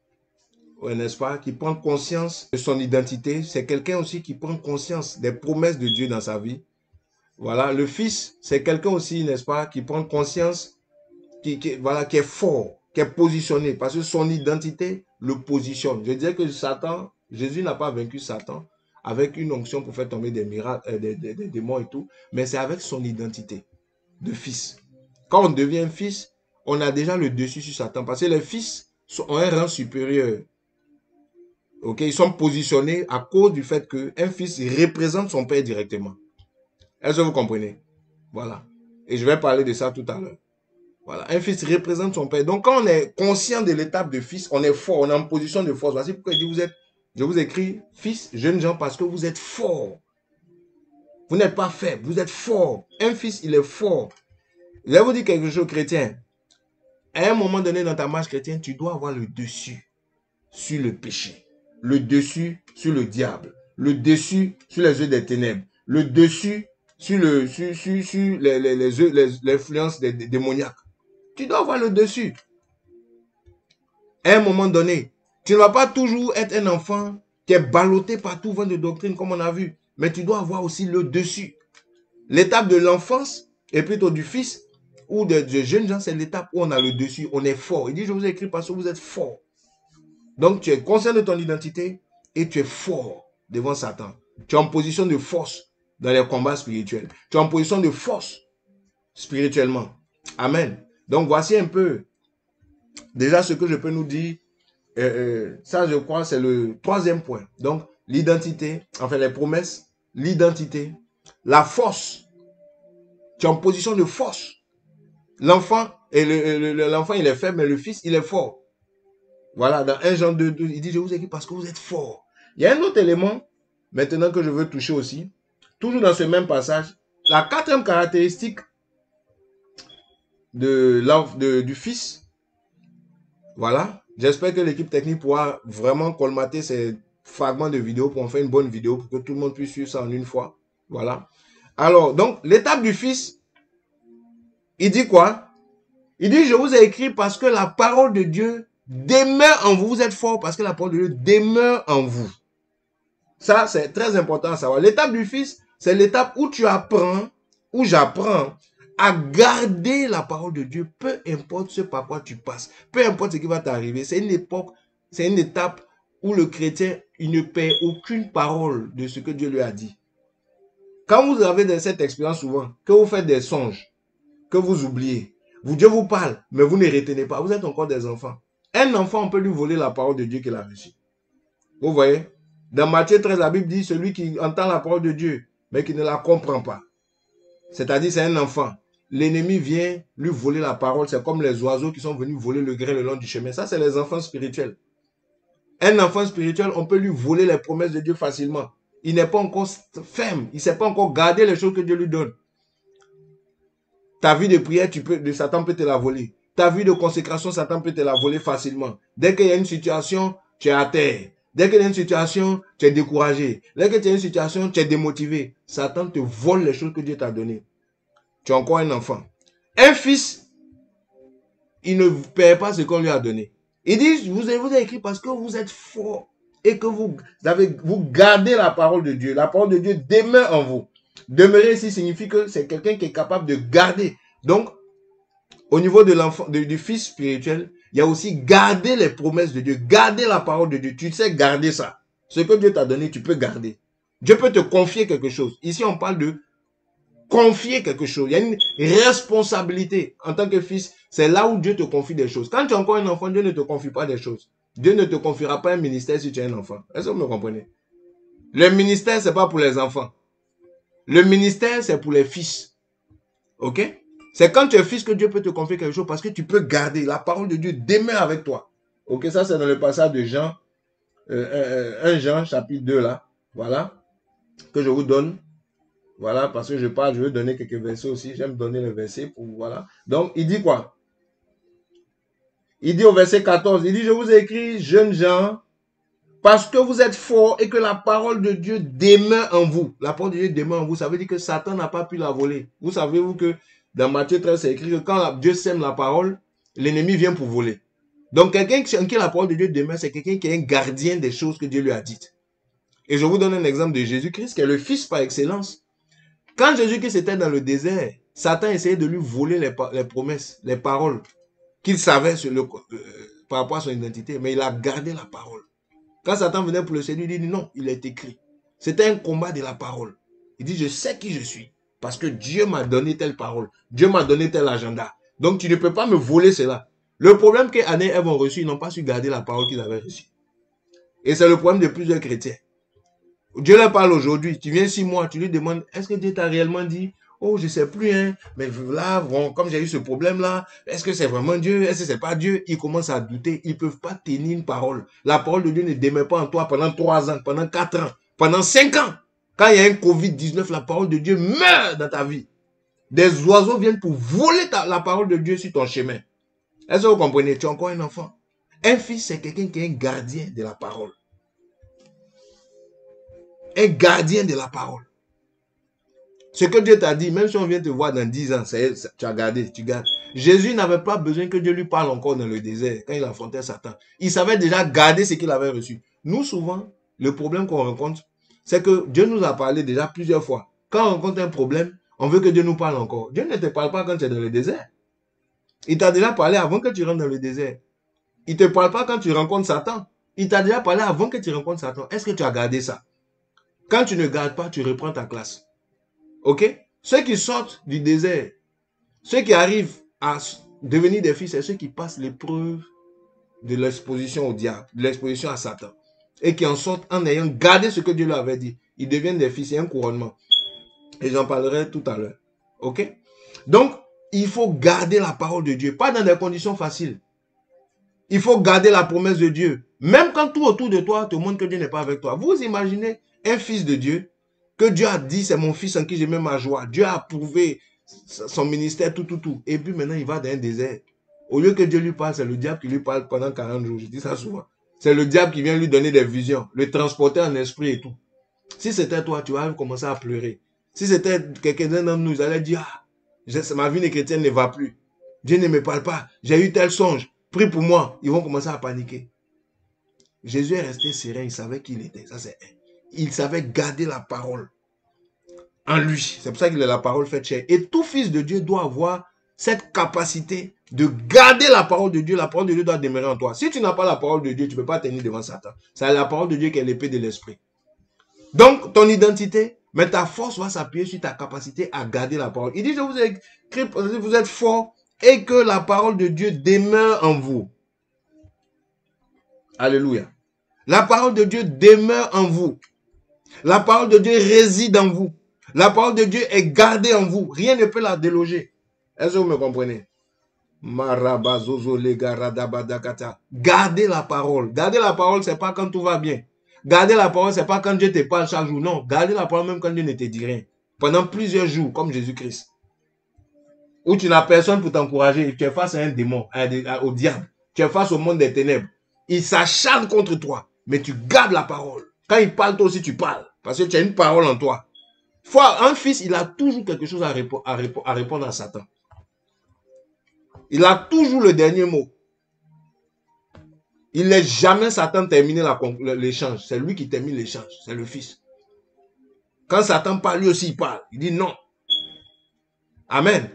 Ouais, n'est-ce pas? Qui prend conscience de son identité. C'est quelqu'un aussi qui prend conscience des promesses de Dieu dans sa vie. Voilà, le fils, c'est quelqu'un aussi, n'est-ce pas, qui prend conscience, qui est fort, qui est positionné, parce que son identité le positionne. Je disais que Jésus n'a pas vaincu Satan avec une onction pour faire tomber des miracles, des démons et tout, mais c'est avec son identité de fils. Quand on devient fils, on a déjà le dessus sur Satan. Parce que les fils ont un rang supérieur. Ok, ils sont positionnés à cause du fait qu'un fils représente son père directement. Est-ce que vous comprenez? Voilà. Et je vais parler de ça tout à l'heure. Voilà. Un fils représente son père. Donc, quand on est conscient de l'étape de fils, on est fort, on est en position de force. Voici pourquoi il dit, je vous écris, fils, jeunes gens, parce que vous êtes forts. Vous n'êtes pas faible, vous êtes fort. Un fils, il est fort. Je vais vous dire quelque chose, chrétien. À un moment donné dans ta marche chrétienne, tu dois avoir le dessus sur le péché. Le dessus sur le diable. Le dessus sur les yeux des ténèbres. Le dessus sur l'influence des démoniaques. Tu dois avoir le dessus. À un moment donné, tu ne vas pas toujours être un enfant qui est ballotté par tout vent de doctrine comme on a vu. Mais tu dois avoir aussi le dessus. L'étape de l'enfance et plutôt du fils ou de jeunes gens, c'est l'étape où on a le dessus, on est fort. Il dit, je vous ai écrit parce que vous êtes fort. Donc tu es conscient de ton identité et tu es fort devant Satan. Tu es en position de force dans les combats spirituels. Tu es en position de force spirituellement. Amen. Donc voici un peu déjà ce que je peux nous dire. Ça, je crois, c'est le troisième point. Donc, l'identité, enfin les promesses, l'identité, la force. Tu es en position de force. L'enfant, l'enfant, il est faible, mais le fils, il est fort. Voilà, dans 1 Jean 2, il dit, je vous écris parce que vous êtes fort. Il y a un autre élément, maintenant que je veux toucher aussi, toujours dans ce même passage, la quatrième caractéristique du fils, voilà. J'espère que l'équipe technique pourra vraiment colmater ces fragments de vidéo pour en faire une bonne vidéo pour que tout le monde puisse suivre ça en une fois. Voilà. Alors, donc, l'étape du fils, il dit quoi? Il dit, je vous ai écrit parce que la parole de Dieu demeure en vous. Vous êtes fort parce que la parole de Dieu demeure en vous. Ça, c'est très important à savoir. L'étape du fils, c'est l'étape où tu apprends, où j'apprends à garder la parole de Dieu, peu importe ce par quoi tu passes, peu importe ce qui va t'arriver. C'est une époque, c'est une étape où le chrétien, il ne perd aucune parole de ce que Dieu lui a dit. Quand vous avez cette expérience souvent, que vous faites des songes, que vous oubliez, Dieu vous parle, mais vous ne retenez pas, vous êtes encore des enfants. Un enfant, on peut lui voler la parole de Dieu qu'il a reçue. Vous voyez? Dans Matthieu 13, la Bible dit, celui qui entend la parole de Dieu, mais qui ne la comprend pas. C'est-à-dire, c'est un enfant. L'ennemi vient lui voler la parole. C'est comme les oiseaux qui sont venus voler le grain le long du chemin. Ça, c'est les enfants spirituels. Un enfant spirituel, on peut lui voler les promesses de Dieu facilement. Il n'est pas encore ferme. Il ne sait pas encore garder les choses que Dieu lui donne. Ta vie de prière, Satan peut te la voler. Ta vie de consécration, Satan peut te la voler facilement. Dès qu'il y a une situation, tu es à terre. Dès qu'il y a une situation, tu es découragé. Dès que tu as une situation, tu es démotivé. Satan te vole les choses que Dieu t'a données. Tu es encore un enfant. Un fils, il ne perd pas ce qu'on lui a donné. Il dit, je vous ai écrit parce que vous êtes fort et que vous gardez la parole de Dieu. La parole de Dieu demeure en vous. Demeurer ici signifie que c'est quelqu'un qui est capable de garder. Donc, au niveau de l'enfant, du fils spirituel, il y a aussi garder les promesses de Dieu, garder la parole de Dieu. Tu sais garder ça. Ce que Dieu t'a donné, tu peux garder. Dieu peut te confier quelque chose. Ici, on parle de confier quelque chose. Il y a une responsabilité en tant que fils. C'est là où Dieu te confie des choses. Quand tu es encore un enfant, Dieu ne te confie pas des choses. Dieu ne te confiera pas un ministère si tu es un enfant. Est-ce que vous me comprenez? Le ministère, ce n'est pas pour les enfants. Le ministère, c'est pour les fils. Ok? C'est quand tu es fils que Dieu peut te confier quelque chose parce que tu peux garder. La parole de Dieu demeure avec toi. Ok, ça c'est dans le passage de Jean, 1 Jean chapitre 2 là. Voilà. Que je vous donne. Voilà, parce que je veux donner quelques versets aussi. J'aime donner les versets pour, voilà. Donc, il dit quoi? Il dit au verset 14, il dit, je vous ai écrit, jeunes gens, parce que vous êtes forts et que la parole de Dieu demeure en vous. La parole de Dieu demeure en vous. Ça veut dire que Satan n'a pas pu la voler. Vous savez-vous que dans Matthieu 13, c'est écrit que quand Dieu sème la parole, l'ennemi vient pour voler. Donc, quelqu'un en qui la parole de Dieu demeure, c'est quelqu'un qui est un gardien des choses que Dieu lui a dites. Et je vous donne un exemple de Jésus-Christ, qui est le Fils par excellence. Quand Jésus-Christ était dans le désert, Satan essayait de lui voler les promesses, les paroles qu'il savait par rapport à son identité. Mais il a gardé la parole. Quand Satan venait pour le séduire, il dit non, il est écrit. C'était un combat de la parole. Il dit, je sais qui je suis. Parce que Dieu m'a donné telle parole. Dieu m'a donné tel agenda. Donc, tu ne peux pas me voler cela. Le problème que Anne et Ève ont reçu, ils n'ont pas su garder la parole qu'ils avaient reçue. Et c'est le problème de plusieurs chrétiens. Dieu leur parle aujourd'hui. Tu viens 6 mois, tu lui demandes, est-ce que Dieu t'a réellement dit? Oh, je ne sais plus, hein. Mais là, bon, comme j'ai eu ce problème-là, est-ce que c'est vraiment Dieu? Est-ce que c'est pas Dieu? Ils commencent à douter. Ils ne peuvent pas tenir une parole. La parole de Dieu ne demeure pas en toi pendant 3 ans, pendant 4 ans, pendant 5 ans. Quand il y a un Covid-19, la parole de Dieu meurt dans ta vie. Des oiseaux viennent pour voler la parole de Dieu sur ton chemin. Est-ce que vous comprenez? Tu es encore un enfant. Un fils, c'est quelqu'un qui est un gardien de la parole. Un gardien de la parole. Ce que Dieu t'a dit, même si on vient te voir dans 10 ans, tu as gardé, tu gardes. Jésus n'avait pas besoin que Dieu lui parle encore dans le désert quand il affrontait Satan. Il savait déjà garder ce qu'il avait reçu. Nous, souvent, le problème qu'on rencontre, c'est que Dieu nous a parlé déjà plusieurs fois. Quand on rencontre un problème, on veut que Dieu nous parle encore. Dieu ne te parle pas quand tu es dans le désert. Il t'a déjà parlé avant que tu rentres dans le désert. Il ne te parle pas quand tu rencontres Satan. Il t'a déjà parlé avant que tu rencontres Satan. Est-ce que tu as gardé ça? Quand tu ne gardes pas, tu reprends ta classe. Ok? Ceux qui sortent du désert, ceux qui arrivent à devenir des fils, c'est ceux qui passent l'épreuve de l'exposition au diable, de l'exposition à Satan. Et qui en sortent en ayant gardé ce que Dieu leur avait dit. Ils deviennent des fils, il y a un couronnement. Et j'en parlerai tout à l'heure. Ok? Donc, il faut garder la parole de Dieu, pas dans des conditions faciles. Il faut garder la promesse de Dieu. Même quand tout autour de toi te montre que Dieu n'est pas avec toi. Vous imaginez un fils de Dieu, que Dieu a dit, c'est mon fils en qui j'ai mis ma joie. Dieu a approuvé son ministère, tout. Et puis maintenant, il va dans un désert. Au lieu que Dieu lui parle, c'est le diable qui lui parle pendant 40 jours. Je dis ça souvent. C'est le diable qui vient lui donner des visions, le transporter en esprit et tout. Si c'était toi, tu vas commencer à pleurer. Si c'était quelqu'un d'entre nous, ils allaient dire, ma vie de chrétienne ne va plus. Dieu ne me parle pas. J'ai eu tel songe. Prie pour moi. Ils vont commencer à paniquer. Jésus est resté serein. Il savait qui il était. Ça, c'est un. Il savait garder la parole en lui. C'est pour ça qu'il a la parole faite chair. Et tout fils de Dieu doit avoir cette capacité de garder la parole de Dieu. La parole de Dieu doit demeurer en toi. Si tu n'as pas la parole de Dieu, tu ne peux pas tenir devant Satan. C'est la parole de Dieu qui est l'épée de l'esprit. Donc, ton identité, mais ta force va s'appuyer sur ta capacité à garder la parole. Il dit, je vous ai écrit parce que vous êtes forts et que la parole de Dieu demeure en vous. Alléluia. La parole de Dieu demeure en vous. La parole de Dieu réside en vous. La parole de Dieu est gardée en vous. Rien ne peut la déloger. Est-ce que vous me comprenez? Gardez la parole. Garder la parole, ce n'est pas quand tout va bien. Garder la parole, ce n'est pas quand Dieu te parle chaque jour. Non, garder la parole même quand Dieu ne te dit rien. Pendant plusieurs jours, comme Jésus-Christ. Où tu n'as personne pour t'encourager. Tu es face à un démon, au diable. Tu es face au monde des ténèbres. Il s'acharne contre toi. Mais tu gardes la parole. Quand il parle, toi aussi tu parles. Parce que tu as une parole en toi. Un fils, il a toujours quelque chose à répondre à Satan. Il a toujours le dernier mot. Il n'est jamais Satan terminé l'échange. C'est lui qui termine l'échange. C'est le fils. Quand Satan parle, lui aussi il parle. Il dit non. Amen.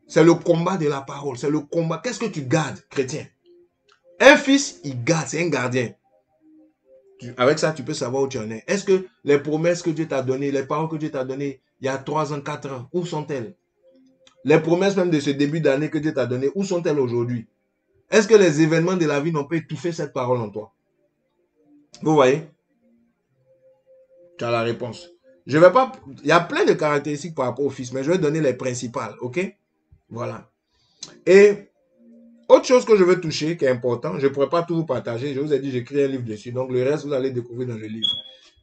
C'est le combat de la parole. C'est le combat. Qu'est-ce que tu gardes, chrétien? Un fils, il garde. C'est un gardien. Avec ça, tu peux savoir où tu en es. Est-ce que les promesses que Dieu t'a données, les paroles que Dieu t'a données il y a 3 ans, 4 ans, où sont-elles? Les promesses même de ce début d'année que Dieu t'a données, où sont-elles aujourd'hui? Est-ce que les événements de la vie n'ont pas étouffé cette parole en toi? Vous voyez? Tu as la réponse. Je vais pas... Il y a plein de caractéristiques par rapport au fils, mais je vais donner les principales, ok? Voilà. Et... autre chose que je veux toucher, qui est important, je ne pourrais pas tout vous partager. Je vous ai dit, j'écris un livre dessus. Donc, le reste, vous allez découvrir dans le livre.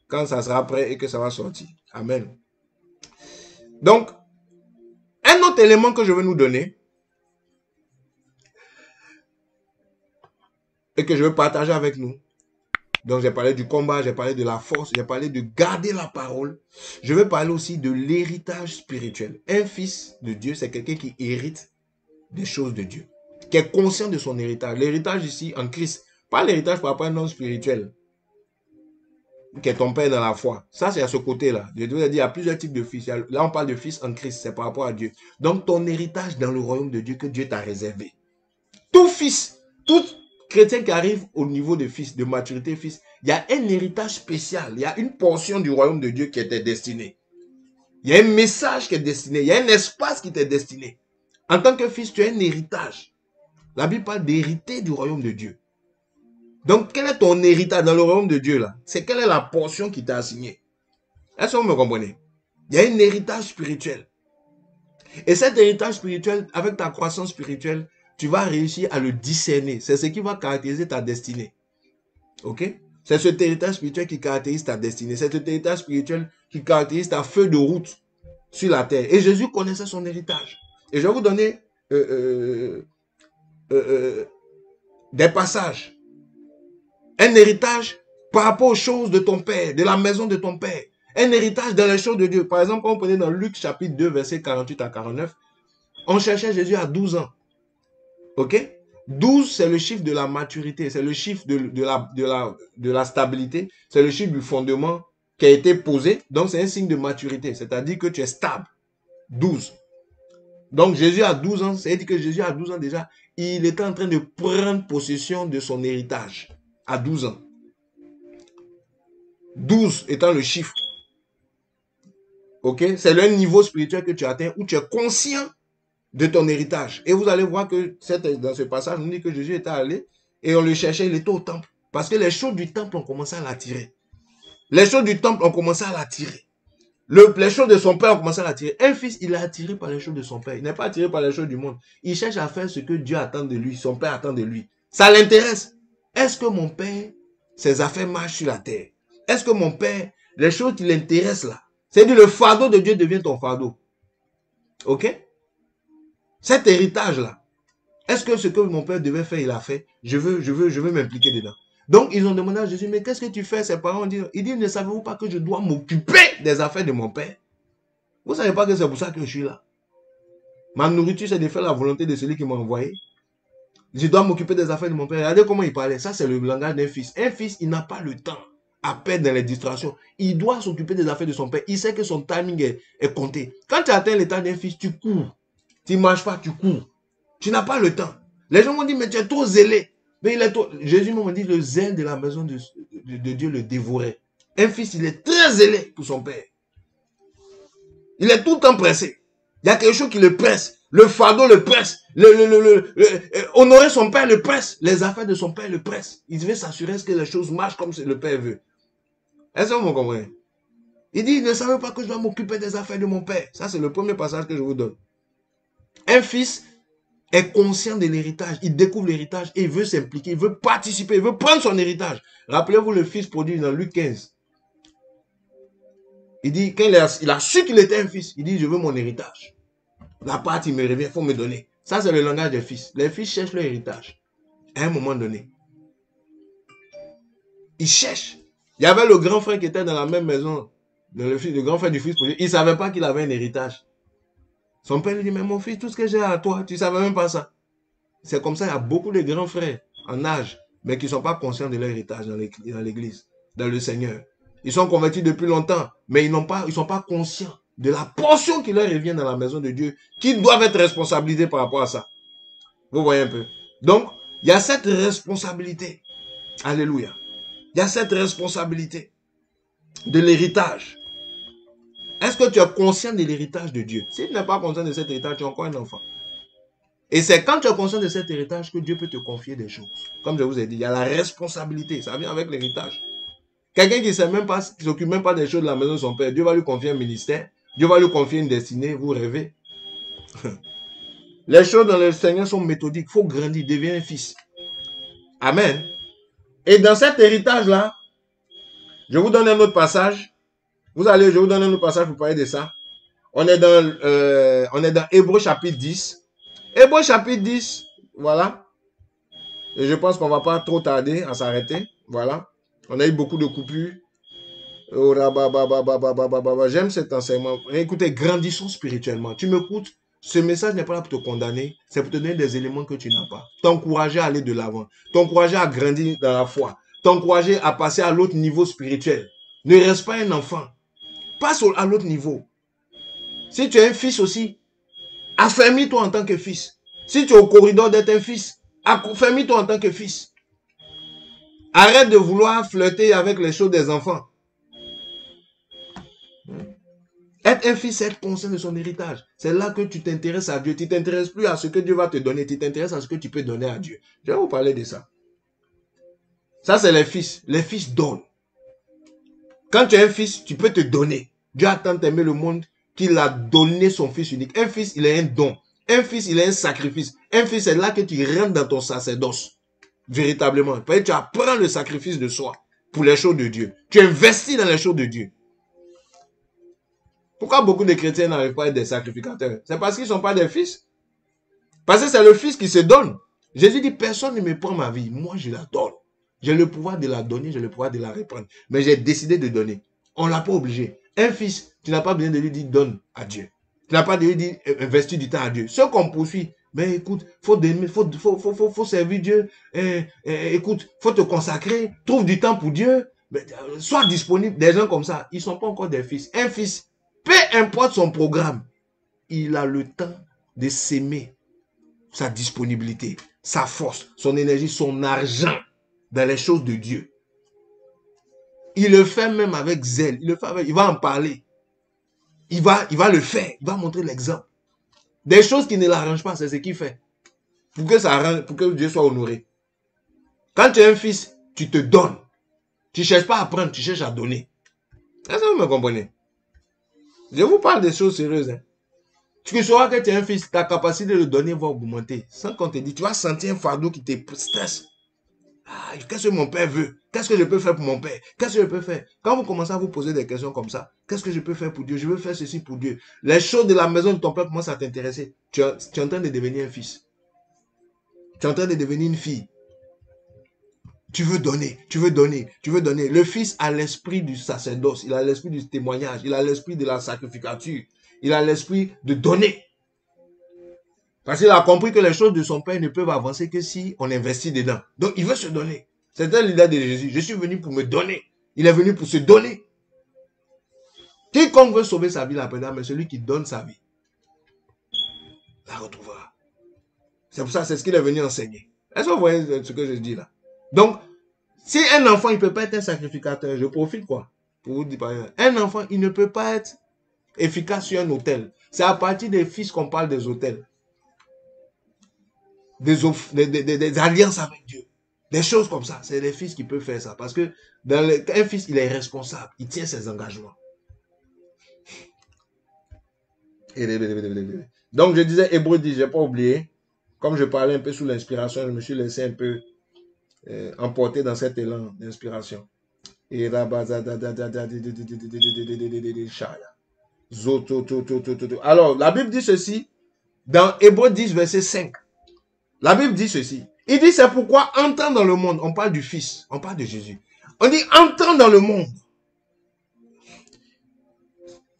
Quand ça sera prêt et que ça va sortir. Amen. Donc, un autre élément que je veux nous donner et que je veux partager avec nous. Donc, j'ai parlé du combat, j'ai parlé de la force, j'ai parlé de garder la parole. Je veux parler aussi de l'héritage spirituel. Un fils de Dieu, c'est quelqu'un qui hérite des choses de Dieu, qui est conscient de son héritage. L'héritage ici en Christ, pas l'héritage par rapport à un homme spirituel, qui est ton père dans la foi. Ça, c'est à ce côté-là. Je vous ai dit, il y a plusieurs types de fils. Là, on parle de fils en Christ, c'est par rapport à Dieu. Donc, ton héritage dans le royaume de Dieu que Dieu t'a réservé. Tout fils, tout chrétien qui arrive au niveau de fils, de maturité fils, il y a un héritage spécial. Il y a une portion du royaume de Dieu qui était destinée. Il y a un message qui est destiné. Il y a un espace qui t'est destiné. En tant que fils, tu as un héritage. La Bible parle d'hériter du royaume de Dieu. Donc, quel est ton héritage dans le royaume de Dieu là? C'est quelle est la portion qui t'a assignée? Est-ce que vous me comprenez? Il y a un héritage spirituel. Et cet héritage spirituel, avec ta croissance spirituelle, tu vas réussir à le discerner. C'est ce qui va caractériser ta destinée. Ok? C'est cet héritage spirituel qui caractérise ta destinée. C'est cet héritage spirituel qui caractérise ta feuille de route sur la terre. Et Jésus connaissait son héritage. Et je vais vous donner des passages. Un héritage par rapport aux choses de ton père, de la maison de ton père. Un héritage dans les choses de Dieu. Par exemple, quand on prenait dans Luc chapitre 2, versets 48 à 49, on cherchait Jésus à 12 ans. Ok? 12, c'est le chiffre de la maturité, c'est le chiffre de la stabilité, c'est le chiffre du fondement qui a été posé. Donc, c'est un signe de maturité, c'est-à-dire que tu es stable. 12. Donc, Jésus a 12 ans, c'est-à-dire que Jésus a 12 ans déjà, il était en train de prendre possession de son héritage à 12 ans. 12 étant le chiffre. Ok? C'est le niveau spirituel que tu atteins où tu es conscient de ton héritage. Et vous allez voir que dans ce passage, on dit que Jésus était allé et on le cherchait, il était au temple. Parce que les choses du temple ont commencé à l'attirer. Les choses du temple ont commencé à l'attirer. Les choses de son père ont commencé à l'attirer. Un fils, il est attiré par les choses de son père. Il n'est pas attiré par les choses du monde. Il cherche à faire ce que Dieu attend de lui, son père attend de lui. Ça l'intéresse. Est-ce que mon père, ses affaires marchent sur la terre? Est-ce que mon père, les choses qui l'intéressent là, c'est-à-dire le fardeau de Dieu devient ton fardeau? Ok? Cet héritage-là, est-ce que ce que mon père devait faire, il a fait? Je veux m'impliquer dedans. Donc, ils ont demandé à Jésus, mais qu'est-ce que tu fais? Ses parents ont dit, ne savez-vous pas que je dois m'occuper des affaires de mon père? Vous ne savez pas que c'est pour ça que je suis là? Ma nourriture, c'est de faire la volonté de celui qui m'a envoyé. Je dois m'occuper des affaires de mon père. Regardez comment il parlait. Ça, c'est le langage d'un fils. Un fils, il n'a pas le temps à perdre dans les distractions. Il doit s'occuper des affaires de son père. Il sait que son timing est compté. Quand tu atteins l'état d'un fils, tu cours. Tu ne marches pas, tu cours. Tu n'as pas le temps. Les gens m'ont dit, mais tu es trop zélé. Mais il est trop... Jésus m'a dit, le zèle de la maison de Dieu le dévorait. Un fils, il est très zélé pour son père. Il est tout le temps pressé. Il y a quelque chose qui le presse. Le fardeau le presse. Honorer son père le presse. Les affaires de son père le pressent. Il veut s'assurer que les choses marchent comme le père veut. Est-ce que vous me comprenez? Il dit, ne savez pas que je dois m'occuper des affaires de mon père. Ça, c'est le premier passage que je vous donne. Un fils est conscient de l'héritage. Il découvre l'héritage et il veut s'impliquer. Il veut participer. Il veut prendre son héritage. Rappelez-vous le fils prodigue dans Luc 15. Il dit, quand il a su qu'il était un fils, il dit, je veux mon héritage. La part, il me revient, il faut me donner. Ça, c'est le langage des fils. Les fils cherchent leur héritage. À un moment donné. Ils cherchent. Il y avait le grand frère qui était dans la même maison. Le grand frère du fils prodigue. Il ne savait pas qu'il avait un héritage. Son père lui dit, mais mon fils, tout ce que j'ai à toi, tu ne savais même pas ça. C'est comme ça, il y a beaucoup de grands frères en âge, mais qui ne sont pas conscients de leur héritage dans l'église, dans le Seigneur. Ils sont convertis depuis longtemps, mais ils ne sont pas conscients de la portion qui leur revient dans la maison de Dieu, qui doivent être responsabilisés par rapport à ça. Vous voyez un peu. Donc, il y a cette responsabilité. Alléluia. Il y a cette responsabilité de l'héritage. Est-ce que tu es conscient de l'héritage de Dieu? Si tu n'es pas conscient de cet héritage, tu es encore un enfant. Et c'est quand tu es conscient de cet héritage que Dieu peut te confier des choses. Comme je vous ai dit, il y a la responsabilité. Ça vient avec l'héritage. Quelqu'un qui ne s'occupe même pas des choses de la maison de son père, Dieu va lui confier un ministère. Dieu va lui confier une destinée. Vous rêvez. Les choses dans le Seigneur sont méthodiques. Il faut grandir, devenir un fils. Amen. Et dans cet héritage-là, je vous donne un autre passage. Je vous donne un autre passage pour parler de ça. On est dans Hébreux chapitre 10. Hébreux chapitre 10, voilà. Et je pense qu'on ne va pas trop tarder à s'arrêter. Voilà. On a eu beaucoup de coupures. J'aime cet enseignement. Écoutez, grandissons spirituellement. Tu m'écoutes? Ce message n'est pas là pour te condamner. C'est pour te donner des éléments que tu n'as pas. T'encourager à aller de l'avant. T'encourager à grandir dans la foi. T'encourager à passer à l'autre niveau spirituel. Ne reste pas un enfant. Passe à l'autre niveau. Si tu es un fils aussi, affermis-toi en tant que fils. Si tu es au corridor d'être un fils, affermis-toi en tant que fils. Arrête de vouloir flirter avec les choses des enfants. Être un fils, c'est être conscient de son héritage. C'est là que tu t'intéresses à Dieu. Tu ne t'intéresses plus à ce que Dieu va te donner. Tu t'intéresses à ce que tu peux donner à Dieu. Je vais vous parler de ça. Ça, c'est les fils. Les fils donnent. Quand tu es un fils, tu peux te donner. Dieu a tant aimé le monde qu'il a donné son fils unique. Un fils, il est un don. Un fils, il est un sacrifice. Un fils, c'est là que tu rentres dans ton sacerdoce. Véritablement. Tu apprends le sacrifice de soi pour les choses de Dieu. Tu investis dans les choses de Dieu. Pourquoi beaucoup de chrétiens n'arrivent pas à être des sacrificateurs? C'est parce qu'ils ne sont pas des fils. Parce que c'est le fils qui se donne. Jésus dit, personne ne me prend ma vie. Moi, je la donne. J'ai le pouvoir de la donner, j'ai le pouvoir de la reprendre. Mais j'ai décidé de donner. On ne l'a pas obligé. Un fils, tu n'as pas besoin de lui dire donne à Dieu. Tu n'as pas de lui dire investis du temps à Dieu. Ceux qu'on poursuit, mais écoute, faut servir Dieu. Écoute, faut te consacrer. Trouve du temps pour Dieu. Sois disponible. Des gens comme ça, ils ne sont pas encore des fils. Un fils, peu importe son programme, il a le temps de s'aimer. Sa disponibilité, sa force, son énergie, son argent dans les choses de Dieu. Il le fait même avec zèle. Il va en parler. Il va le faire. Il va montrer l'exemple. Des choses qui ne l'arrangent pas, c'est ce qu'il fait. Pour que Dieu soit honoré. Quand tu es un fils, tu te donnes. Tu ne cherches pas à prendre, tu cherches à donner. Est-ce que vous me comprenez? Je vous parle des choses sérieuses. Hein. Tu sauras que tu es un fils, ta capacité de donner va augmenter. Sans qu'on te dise, tu vas sentir un fardeau qui te stresse. Ah, qu'est-ce que mon père veut? Qu'est-ce que je peux faire pour mon père? Qu'est-ce que je peux faire? Quand vous commencez à vous poser des questions comme ça, qu'est-ce que je peux faire pour Dieu? Je veux faire ceci pour Dieu. Les choses de la maison de ton père commencent à t'intéresser. Tu es en train de devenir un fils. Tu es en train de devenir une fille. Tu veux donner, tu veux donner, tu veux donner. Le fils a l'esprit du sacerdoce, il a l'esprit du témoignage, il a l'esprit de la sacrificature, il a l'esprit de donner. Parce qu'il a compris que les choses de son père ne peuvent avancer que si on investit dedans. Donc, il veut se donner. C'était l'idée de Jésus. Je suis venu pour me donner. Il est venu pour se donner. Quiconque veut sauver sa vie là-dedans, mais celui qui donne sa vie la retrouvera. C'est pour ça, c'est ce qu'il est venu enseigner. Est-ce que vous voyez ce que je dis là? Donc, si un enfant, il ne peut pas être un sacrificateur, je profite quoi? Pour vous dire par exemple, un enfant, il ne peut pas être efficace sur un autel. C'est à partir des fils qu'on parle des autels. Des alliances avec Dieu. Des choses comme ça. C'est les fils qui peuvent faire ça. Parce que un fils, il est responsable. Il tient ses engagements. Donc, je disais Hébreux 10, je n'ai pas oublié. Comme je parlais un peu sous l'inspiration, je me suis laissé un peu emporter dans cet élan d'inspiration. Alors, la Bible dit ceci dans Hébreux 10, verset 5. La Bible dit ceci. Il dit, c'est pourquoi entrant dans le monde, on parle du Fils, on parle de Jésus. On dit, entrant dans le monde.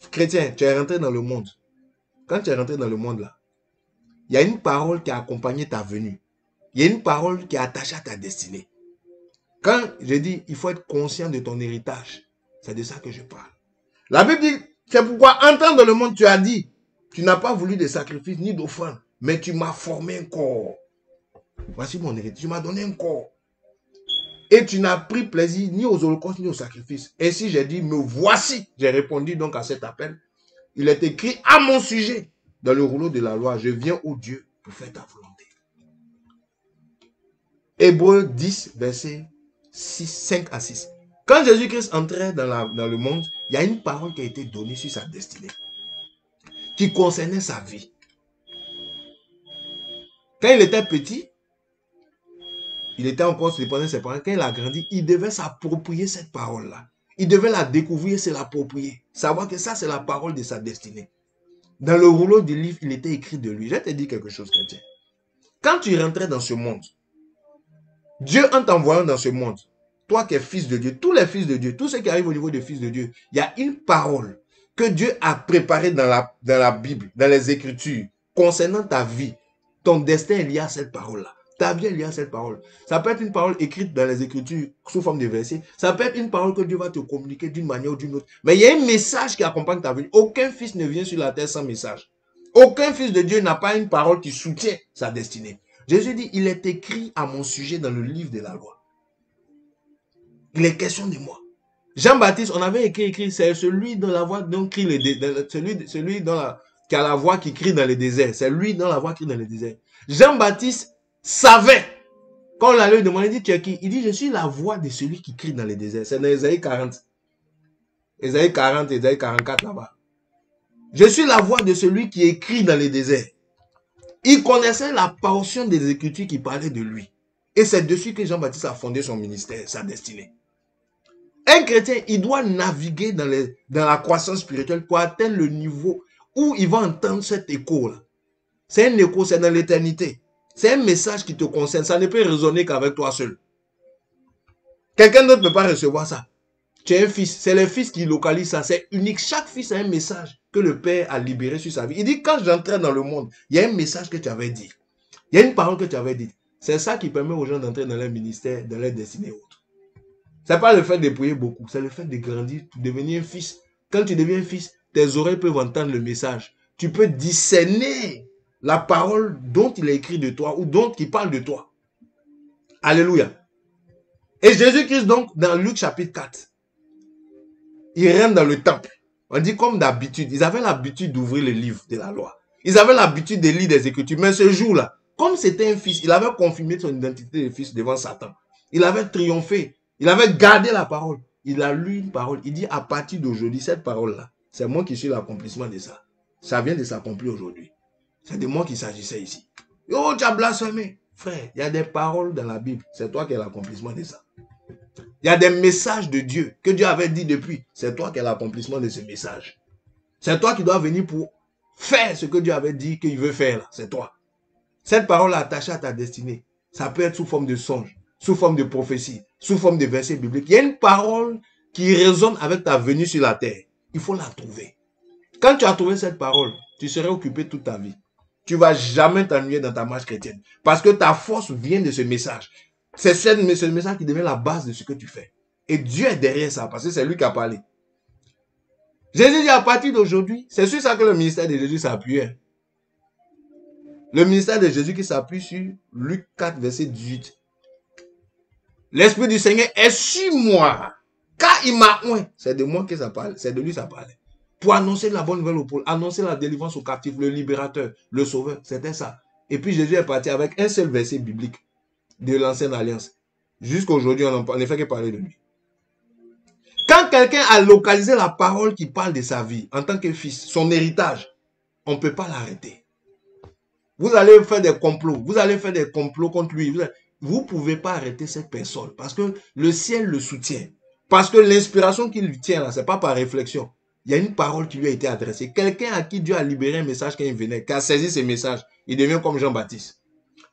Chrétien, tu es rentré dans le monde. Quand tu es rentré dans le monde là, il y a une parole qui a accompagné ta venue. Il y a une parole qui est attachée à ta destinée. Quand je dis, il faut être conscient de ton héritage, c'est de ça que je parle. La Bible dit, c'est pourquoi entrant dans le monde, tu as dit, tu n'as pas voulu de sacrifice ni d'offrande, mais tu m'as formé un corps. Voici mon héritage. Tu m'as donné un corps. Et tu n'as pris plaisir ni aux holocaustes ni aux sacrifices. Ainsi j'ai dit, me voici. J'ai répondu donc à cet appel. Il est écrit à mon sujet dans le rouleau de la loi. Je viens, ô Dieu, pour faire ta volonté. Hébreux 10, verset 5 à 6. Quand Jésus-Christ entrait dans le monde, il y a une parole qui a été donnée sur sa destinée. Qui concernait sa vie. Quand il était petit, il était encore dépendant de ses parents. Quand il a grandi, il devait s'approprier cette parole-là. Il devait la découvrir, se l'approprier. Savoir que ça, c'est la parole de sa destinée. Dans le rouleau du livre, il était écrit de lui. Je vais te dire quelque chose, chrétien. Quand tu rentrais dans ce monde, Dieu, en t'envoyant dans ce monde, toi qui es fils de Dieu, tous les fils de Dieu, tous ceux qui arrivent au niveau des fils de Dieu, il y a une parole que Dieu a préparée dans la Bible, dans les Écritures, concernant ta vie. Ton destin est lié à cette parole-là. Ta vie est liée à cette parole. Ça peut être une parole écrite dans les Écritures sous forme de versets. Ça peut être une parole que Dieu va te communiquer d'une manière ou d'une autre. Mais il y a un message qui accompagne ta vie. Aucun fils ne vient sur la terre sans message. Aucun fils de Dieu n'a pas une parole qui soutient sa destinée. Jésus dit, il est écrit à mon sujet dans le livre de la loi. Il est question de moi. Jean-Baptiste, on avait écrit, c'est celui dans la voix dont crie celui qui a la voix qui crie dans le désert. C'est lui dans la voix qui crie dans le désert. Jean-Baptiste savait, quand on allait lui demander, il dit, tu es qui? Il dit, je suis la voix de celui qui crie dans le désert. C'est dans Ésaïe 40. Ésaïe 40, Ésaïe 44 là-bas. Je suis la voix de celui qui écrit dans le désert. Il connaissait la portion des Écritures qui parlait de lui. Et c'est dessus que Jean-Baptiste a fondé son ministère, sa destinée. Un chrétien, il doit naviguer dans la croissance spirituelle pour atteindre le niveau où il va entendre cet écho-là. C'est un écho, c'est dans l'éternité. C'est un message qui te concerne. Ça ne peut résonner qu'avec toi seul. Quelqu'un d'autre ne peut pas recevoir ça. Tu es un fils. C'est le fils qui localise ça. C'est unique. Chaque fils a un message que le Père a libéré sur sa vie. Il dit, quand j'entrais dans le monde, il y a un message que tu avais dit. Il y a une parole que tu avais dite. C'est ça qui permet aux gens d'entrer dans leur ministère, dans leur destinée autre. Ce n'est pas le fait de prier beaucoup, c'est le fait de grandir, de devenir un fils. Quand tu deviens un fils, tes oreilles peuvent entendre le message. Tu peux discerner la parole dont il a écrit de toi ou dont il parle de toi. Alléluia. Et Jésus-Christ, donc, dans Luc chapitre 4, il rentre dans le temple. On dit comme d'habitude, ils avaient l'habitude d'ouvrir le livre de la loi. Ils avaient l'habitude de lire des Écritures. Mais ce jour-là, comme c'était un fils, il avait confirmé son identité de fils devant Satan. Il avait triomphé. Il avait gardé la parole. Il a lu une parole. Il dit, à partir d'aujourd'hui, cette parole-là, c'est moi qui suis l'accomplissement de ça. Ça vient de s'accomplir aujourd'hui. C'est de moi qu'il s'agissait ici. Oh, tu as blasphémé. Frère, il y a des paroles dans la Bible. C'est toi qui es l'accomplissement de ça. Il y a des messages de Dieu que Dieu avait dit depuis. C'est toi qui es l'accomplissement de ce message. C'est toi qui dois venir pour faire ce que Dieu avait dit qu'il veut faire. C'est toi. Cette parole est attachée à ta destinée. Ça peut être sous forme de songe, sous forme de prophétie, sous forme de verset biblique. Il y a une parole qui résonne avec ta venue sur la terre. Il faut la trouver. Quand tu as trouvé cette parole, tu serais occupé toute ta vie. Tu ne vas jamais t'ennuyer dans ta marche chrétienne. Parce que ta force vient de ce message. C'est ce message qui devient la base de ce que tu fais. Et Dieu est derrière ça, parce que c'est lui qui a parlé. Jésus dit à partir d'aujourd'hui, c'est sur ça que le ministère de Jésus s'appuyait. Le ministère de Jésus qui s'appuie sur Luc 4, verset 18. L'Esprit du Seigneur est sur moi. Car il m'a oint. C'est de moi que ça parle. C'est de lui que ça parle. Pour annoncer la bonne nouvelle au pauvres, annoncer la délivrance aux captifs, le libérateur, le sauveur. C'était ça. Et puis Jésus est parti avec un seul verset biblique de l'ancienne alliance. Jusqu'à aujourd'hui, on ne fait que parler de lui. Quand quelqu'un a localisé la parole qui parle de sa vie en tant que fils, son héritage, on ne peut pas l'arrêter. Vous allez faire des complots. Vous allez faire des complots contre lui. Vous ne pouvez pas arrêter cette personne parce que le ciel le soutient. Parce que l'inspiration qu'il lui tient là, ce n'est pas par réflexion. Il y a une parole qui lui a été adressée. Quelqu'un à qui Dieu a libéré un message quand il venait, qui a saisi ce message, il devient comme Jean-Baptiste.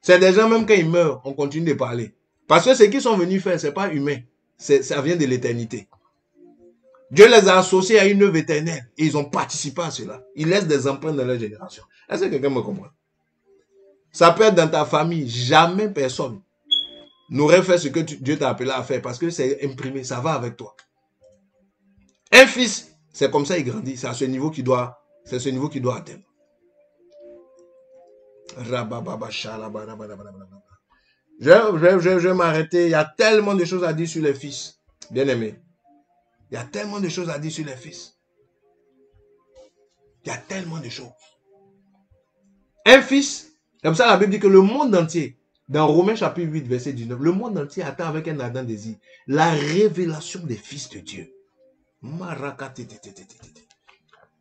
C'est des gens, même quand ils meurent, on continue de parler. Parce que ce qu'ils sont venus faire, ce n'est pas humain. Ça vient de l'éternité. Dieu les a associés à une œuvre éternelle. Et ils ont participé à cela. Ils laissent des empreintes dans leur génération. Est-ce que quelqu'un me comprend? Ça peut être dans ta famille. Jamais personne n'aurait fait ce que Dieu t'a appelé à faire parce que c'est imprimé. Ça va avec toi. Un fils, c'est comme ça il grandit. C'est à ce niveau qu'il doit, c'est ce niveau qu'il doit atteindre. Je vais m'arrêter. Il y a tellement de choses à dire sur les fils. Bien aimé. Il y a tellement de choses à dire sur les fils. Il y a tellement de choses. Un fils, comme ça la Bible dit que le monde entier, dans Romains chapitre 8, verset 19, le monde entier attend avec un ardent désir la révélation des fils de Dieu.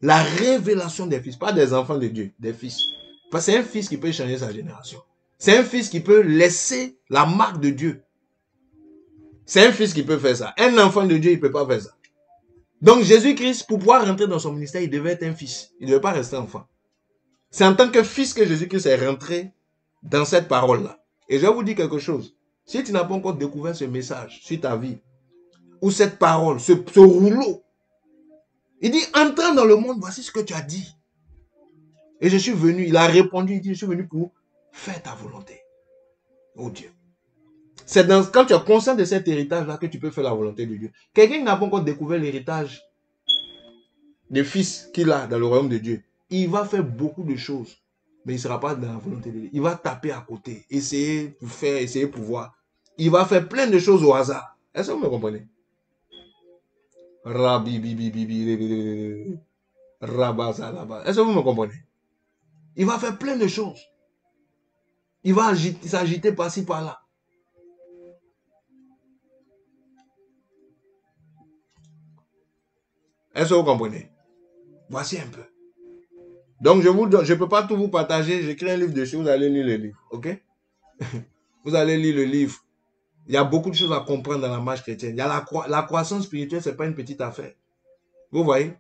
La révélation des fils, pas des enfants de Dieu, des fils. Parce que c'est un fils qui peut changer sa génération. C'est un fils qui peut laisser la marque de Dieu. C'est un fils qui peut faire ça. Un enfant de Dieu, il ne peut pas faire ça. Donc Jésus-Christ, pour pouvoir rentrer dans son ministère, il devait être un fils. Il ne devait pas rester enfant. C'est en tant que fils que Jésus-Christ est rentré dans cette parole-là. Et je vais vous dire quelque chose. Si tu n'as pas encore découvert ce message sur ta vie, ou cette parole, ce rouleau, il dit, entrant dans le monde, voici ce que tu as dit. Et je suis venu, il a répondu, il dit, je suis venu pour faire ta volonté. Oh Dieu. C'est quand tu es conscient de cet héritage-là que tu peux faire la volonté de Dieu. Quelqu'un qui n'a pas encore découvert l'héritage des fils qu'il a dans le royaume de Dieu, il va faire beaucoup de choses, mais il ne sera pas dans la volonté de Dieu. Il va taper à côté, essayer pour faire, essayer pour voir. Il va faire plein de choses au hasard. Est-ce que vous me comprenez? Rabibibibibi. Rabazalaba. Est-ce que vous me comprenez? Il va faire plein de choses. Il va s'agiter par-ci, par-là. Est-ce que vous comprenez? Voici un peu. Donc, je ne peux pas tout vous partager. J'écris un livre dessus. Vous allez lire le livre. OK? Vous allez lire le livre. Il y a beaucoup de choses à comprendre dans la marche chrétienne. Il y a la croissance spirituelle, ce n'est pas une petite affaire. Vous voyez?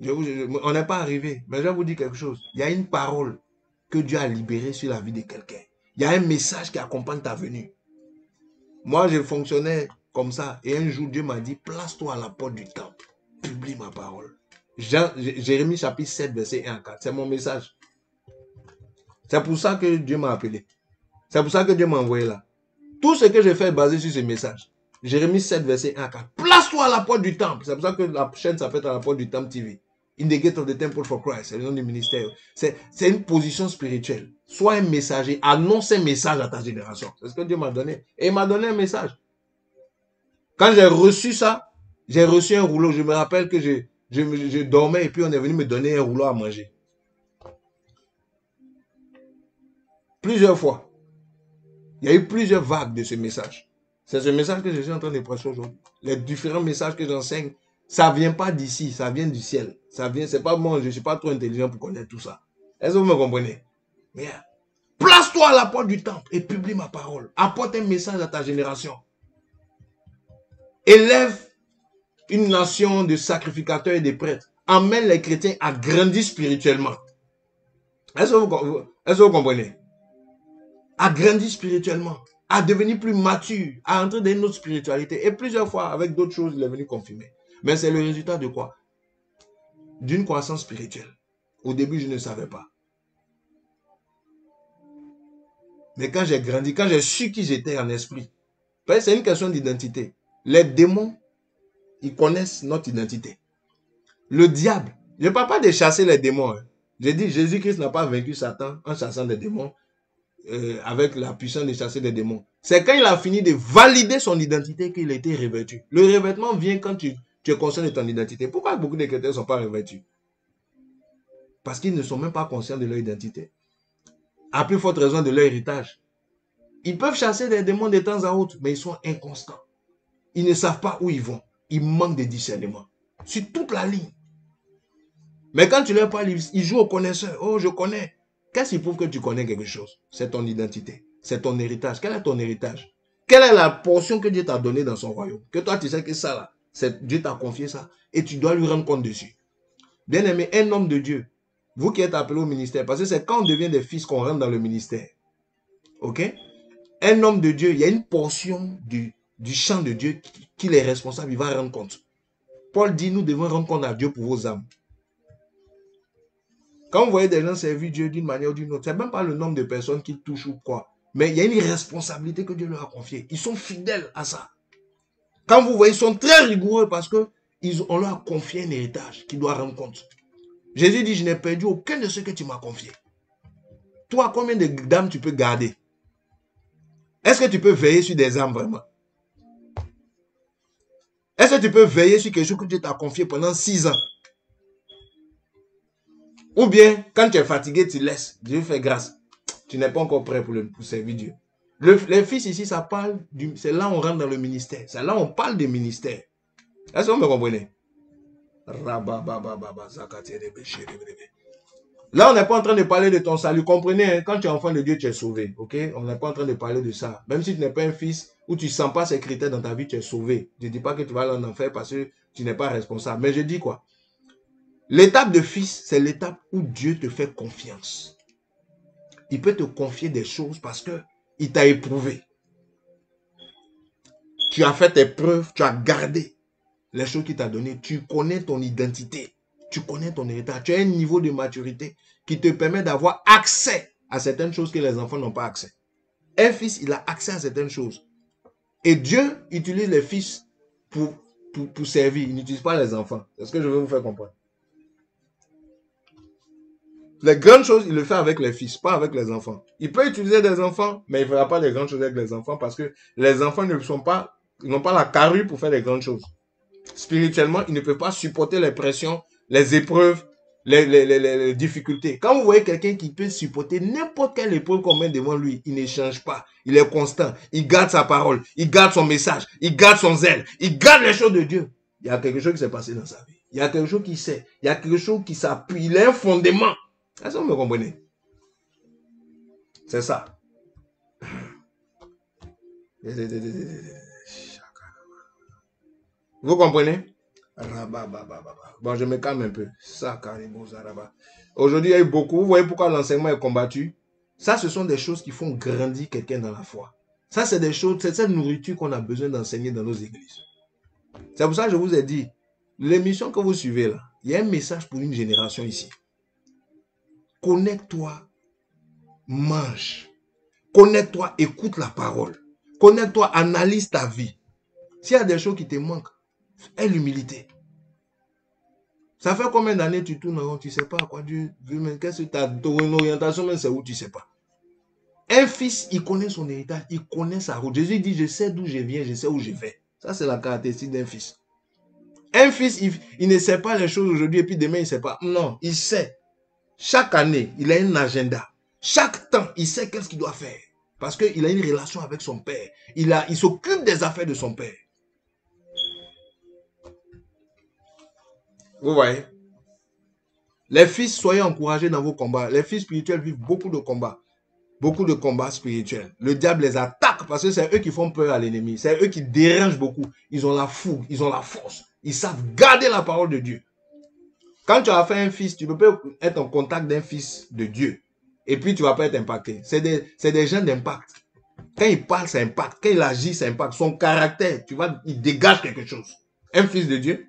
On n'est pas arrivé. Mais je vais vous dire quelque chose. Il y a une parole que Dieu a libérée sur la vie de quelqu'un. Il y a un message qui accompagne ta venue. Moi, je fonctionnais comme ça. Et un jour, Dieu m'a dit, place-toi à la porte du temple. Publie ma parole. Jérémie chapitre 7, verset 1 à 4. C'est mon message. C'est pour ça que Dieu m'a appelé. C'est pour ça que Dieu m'a envoyé là. Tout ce que je fais est basé sur ce message. Jérémie 7, verset 1 à 4. Place-toi à la porte du temple. C'est pour ça que la chaîne s'appelle à la porte du temple TV. In the gate of the temple for Christ. C'est le nom du ministère. C'est une position spirituelle. Sois un messager. Annonce un message à ta génération. C'est ce que Dieu m'a donné. Et il m'a donné un message. Quand j'ai reçu ça, j'ai reçu un rouleau. Je me rappelle que je dormais et puis on est venu me donner un rouleau à manger. Plusieurs fois. Il y a eu plusieurs vagues de ce message. C'est ce message que je suis en train de prêcher aujourd'hui. Les différents messages que j'enseigne, ça ne vient pas d'ici, ça vient du ciel. Ça vient, c'est pas moi, je ne suis pas trop intelligent pour connaître tout ça. Est-ce que vous me comprenez? Yeah. Place-toi à la porte du temple et publie ma parole. Apporte un message à ta génération. Élève une nation de sacrificateurs et de prêtres. Emmène les chrétiens à grandir spirituellement. Est-ce que vous comprenez? À grandir spirituellement, à devenir plus mature, à entrer dans une autre spiritualité. Et plusieurs fois, avec d'autres choses, il est venu confirmer. Mais c'est le résultat de quoi? D'une croissance spirituelle. Au début, je ne savais pas. Mais quand j'ai grandi, quand j'ai su qui j'étais en esprit, c'est une question d'identité. Les démons, ils connaissent notre identité. Le diable, je ne parle pas de chasser les démons. Hein. J'ai dit, Jésus-Christ n'a pas vaincu Satan en chassant des démons. Avec la puissance de chasser des démons. C'est quand il a fini de valider son identité qu'il a été revêtu. Le revêtement vient quand tu es conscient de ton identité. Pourquoi beaucoup de chrétiens ne sont pas revêtus? Parce qu'ils ne sont même pas conscients de leur identité. À plus forte raison de leur héritage. Ils peuvent chasser des démons de temps à autre, mais ils sont inconstants. Ils ne savent pas où ils vont. Ils manquent de discernement. Sur toute la ligne. Mais quand tu leur parles, ils jouent au connaisseur. Oh, je connais. Qu'est-ce qui prouve que tu connais quelque chose? C'est ton identité. C'est ton héritage. Quel est ton héritage? Quelle est la portion que Dieu t'a donnée dans son royaume? Que toi, tu sais que ça, là, Dieu t'a confié ça. Et tu dois lui rendre compte dessus. Bien aimé, un homme de Dieu, vous qui êtes appelé au ministère, parce que c'est quand on devient des fils qu'on rentre dans le ministère. Ok? Un homme de Dieu, il y a une portion du champ de Dieu qu'il est responsable, il va rendre compte. Paul dit, nous devons rendre compte à Dieu pour vos âmes. Quand vous voyez des gens servir Dieu d'une manière ou d'une autre, ce n'est même pas le nombre de personnes qu'ils touchent ou quoi. Mais il y a une responsabilité que Dieu leur a confiée. Ils sont fidèles à ça. Quand vous voyez, ils sont très rigoureux parce qu'on leur a confié un héritage qu'ils doivent rendre compte. Jésus dit, je n'ai perdu aucun de ceux que tu m'as confié. Toi, combien d'âmes tu peux garder? Est-ce que tu peux veiller sur des âmes vraiment? Est-ce que tu peux veiller sur quelque chose que Dieu t'a confié pendant 6 ans? Ou bien, quand tu es fatigué, tu laisses. Dieu fait grâce. Tu n'es pas encore prêt pour servir Dieu. Les fils ici, ça parle, c'est là où on rentre dans le ministère. C'est là où on parle des ministères. Est-ce que vous me comprenez? Là, on n'est pas en train de parler de ton salut. Comprenez, hein, quand tu es enfant de Dieu, tu es sauvé. Ok? On n'est pas en train de parler de ça. Même si tu n'es pas un fils ou tu ne sens pas ces critères dans ta vie, tu es sauvé. Je ne dis pas que tu vas aller en enfer parce que tu n'es pas responsable. Mais je dis quoi? L'étape de fils, c'est l'étape où Dieu te fait confiance. Il peut te confier des choses parce qu'il t'a éprouvé. Tu as fait tes preuves, tu as gardé les choses qu'il t'a données. Tu connais ton identité, tu connais ton héritage. Tu as un niveau de maturité qui te permet d'avoir accès à certaines choses que les enfants n'ont pas accès. Un fils, il a accès à certaines choses. Et Dieu utilise les fils pour servir. Il n'utilise pas les enfants. C'est ce que je veux vous faire comprendre. Les grandes choses, il le fait avec les fils, pas avec les enfants. Il peut utiliser des enfants, mais il ne fera pas les grandes choses avec les enfants parce que les enfants ne sont pas ils n'ont pas la carrure pour faire des grandes choses. Spirituellement, ils ne peuvent pas supporter les pressions, les épreuves, les difficultés. Quand vous voyez quelqu'un qui peut supporter n'importe quelle épreuve qu'on met devant lui, il ne change pas. Il est constant. Il garde sa parole. Il garde son message. Il garde son zèle. Il garde les choses de Dieu. Il y a quelque chose qui s'est passé dans sa vie. Il y a quelque chose qui sait. Il y a quelque chose qui s'appuie. Il a un fondement. Est-ce que vous me comprenez? C'est ça. Vous comprenez? Bon, je me calme un peu. Aujourd'hui, il y a eu beaucoup. Vous voyez pourquoi l'enseignement est combattu? Ça, ce sont des choses qui font grandir quelqu'un dans la foi. Ça, c'est des choses, c'est cette nourriture qu'on a besoin d'enseigner dans nos églises. C'est pour ça que je vous ai dit, l'émission que vous suivez là, il y a un message pour une génération ici. Connecte-toi, mange. Connecte-toi, écoute la parole. Connecte-toi, analyse ta vie. S'il y a des choses qui te manquent, aie l'humilité. Ça fait combien d'années tu tournes en rond, tu ne sais pas à quoi Dieu veut, mais qu'est-ce que tu as, ton orientation, même c'est où tu ne sais pas. Un fils, il connaît son héritage, il connaît sa route. Jésus dit, je sais d'où je viens, je sais où je vais. Ça, c'est la caractéristique d'un fils. Un fils, il ne sait pas les choses aujourd'hui et puis demain, il ne sait pas. Non, il sait. Chaque année, il a un agenda. Chaque temps, il sait qu'est-ce qu'il doit faire. Parce qu'il a une relation avec son père. Il s'occupe des affaires de son père. Vous voyez? Les fils, soyez encouragés dans vos combats. Les fils spirituels vivent beaucoup de combats. Beaucoup de combats spirituels. Le diable les attaque parce que c'est eux qui font peur à l'ennemi. C'est eux qui dérangent beaucoup. Ils ont la fougue, ils ont la force. Ils savent garder la parole de Dieu. Quand tu as fait un fils, tu peux être en contact d'un fils de Dieu. Et puis tu ne vas pas être impacté. C'est des gens d'impact. Quand il parle, ça impacte. Quand il agit, ça impacte. Son caractère, il dégage quelque chose. Un fils de Dieu.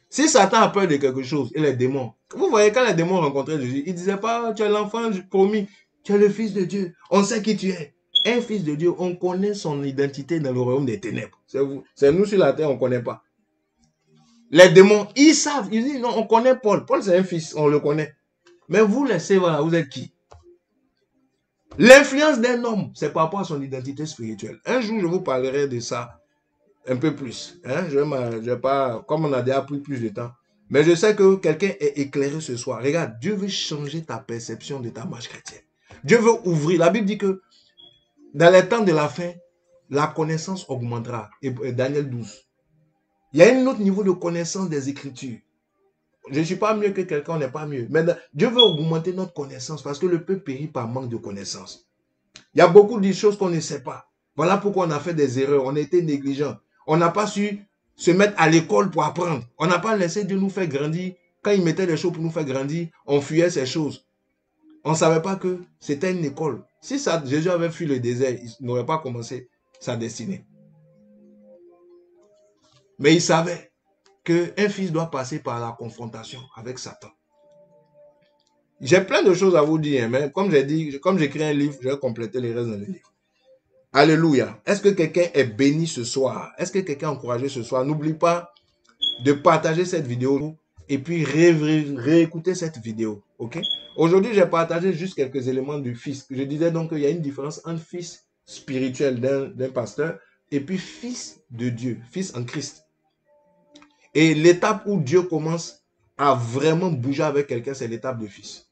Si Satan a peur de quelque chose, et les démons, vous voyez, quand les démons rencontraient Jésus, ils ne disaient pas, tu es l'enfant promis, tu es le fils de Dieu, on sait qui tu es. Un fils de Dieu, on connaît son identité dans le royaume des ténèbres. C'est nous sur la terre, on ne connaît pas. Les démons, ils savent, ils disent, non, on connaît Paul. Paul, c'est un fils, on le connaît. Mais vous, laissez, voilà, vous êtes qui? L'influence d'un homme, c'est par rapport à son identité spirituelle. Un jour, je vous parlerai de ça un peu plus. Hein? Je vais pas, comme on a déjà pris plus de temps. Mais je sais que quelqu'un est éclairé ce soir. Regarde, Dieu veut changer ta perception de ta marche chrétienne. Dieu veut ouvrir. La Bible dit que dans les temps de la fin, la connaissance augmentera. Et Daniel 12. Il y a un autre niveau de connaissance des Écritures. Je ne suis pas mieux que quelqu'un, on n'est pas mieux. Mais Dieu veut augmenter notre connaissance parce que le peuple périt par manque de connaissance. Il y a beaucoup de choses qu'on ne sait pas. Voilà pourquoi on a fait des erreurs. On a été négligents. On n'a pas su se mettre à l'école pour apprendre. On n'a pas laissé Dieu nous faire grandir. Quand il mettait des choses pour nous faire grandir, on fuyait ces choses. On ne savait pas que c'était une école. Si Jésus avait fui le désert, il n'aurait pas commencé sa destinée. Mais il savait qu'un fils doit passer par la confrontation avec Satan. J'ai plein de choses à vous dire, mais comme j'ai dit, comme j'écris un livre, je vais compléter les restes dans le livre. Alléluia. Est-ce que quelqu'un est béni ce soir? Est-ce que quelqu'un est encouragé ce soir? N'oublie pas de partager cette vidéo et puis réécouter cette vidéo. Ok? Aujourd'hui, j'ai partagé juste quelques éléments du fils. Je disais donc qu'il y a une différence entre fils spirituel d'un pasteur et puis fils de Dieu, fils en Christ. Et l'étape où Dieu commence à vraiment bouger avec quelqu'un, c'est l'étape de fils.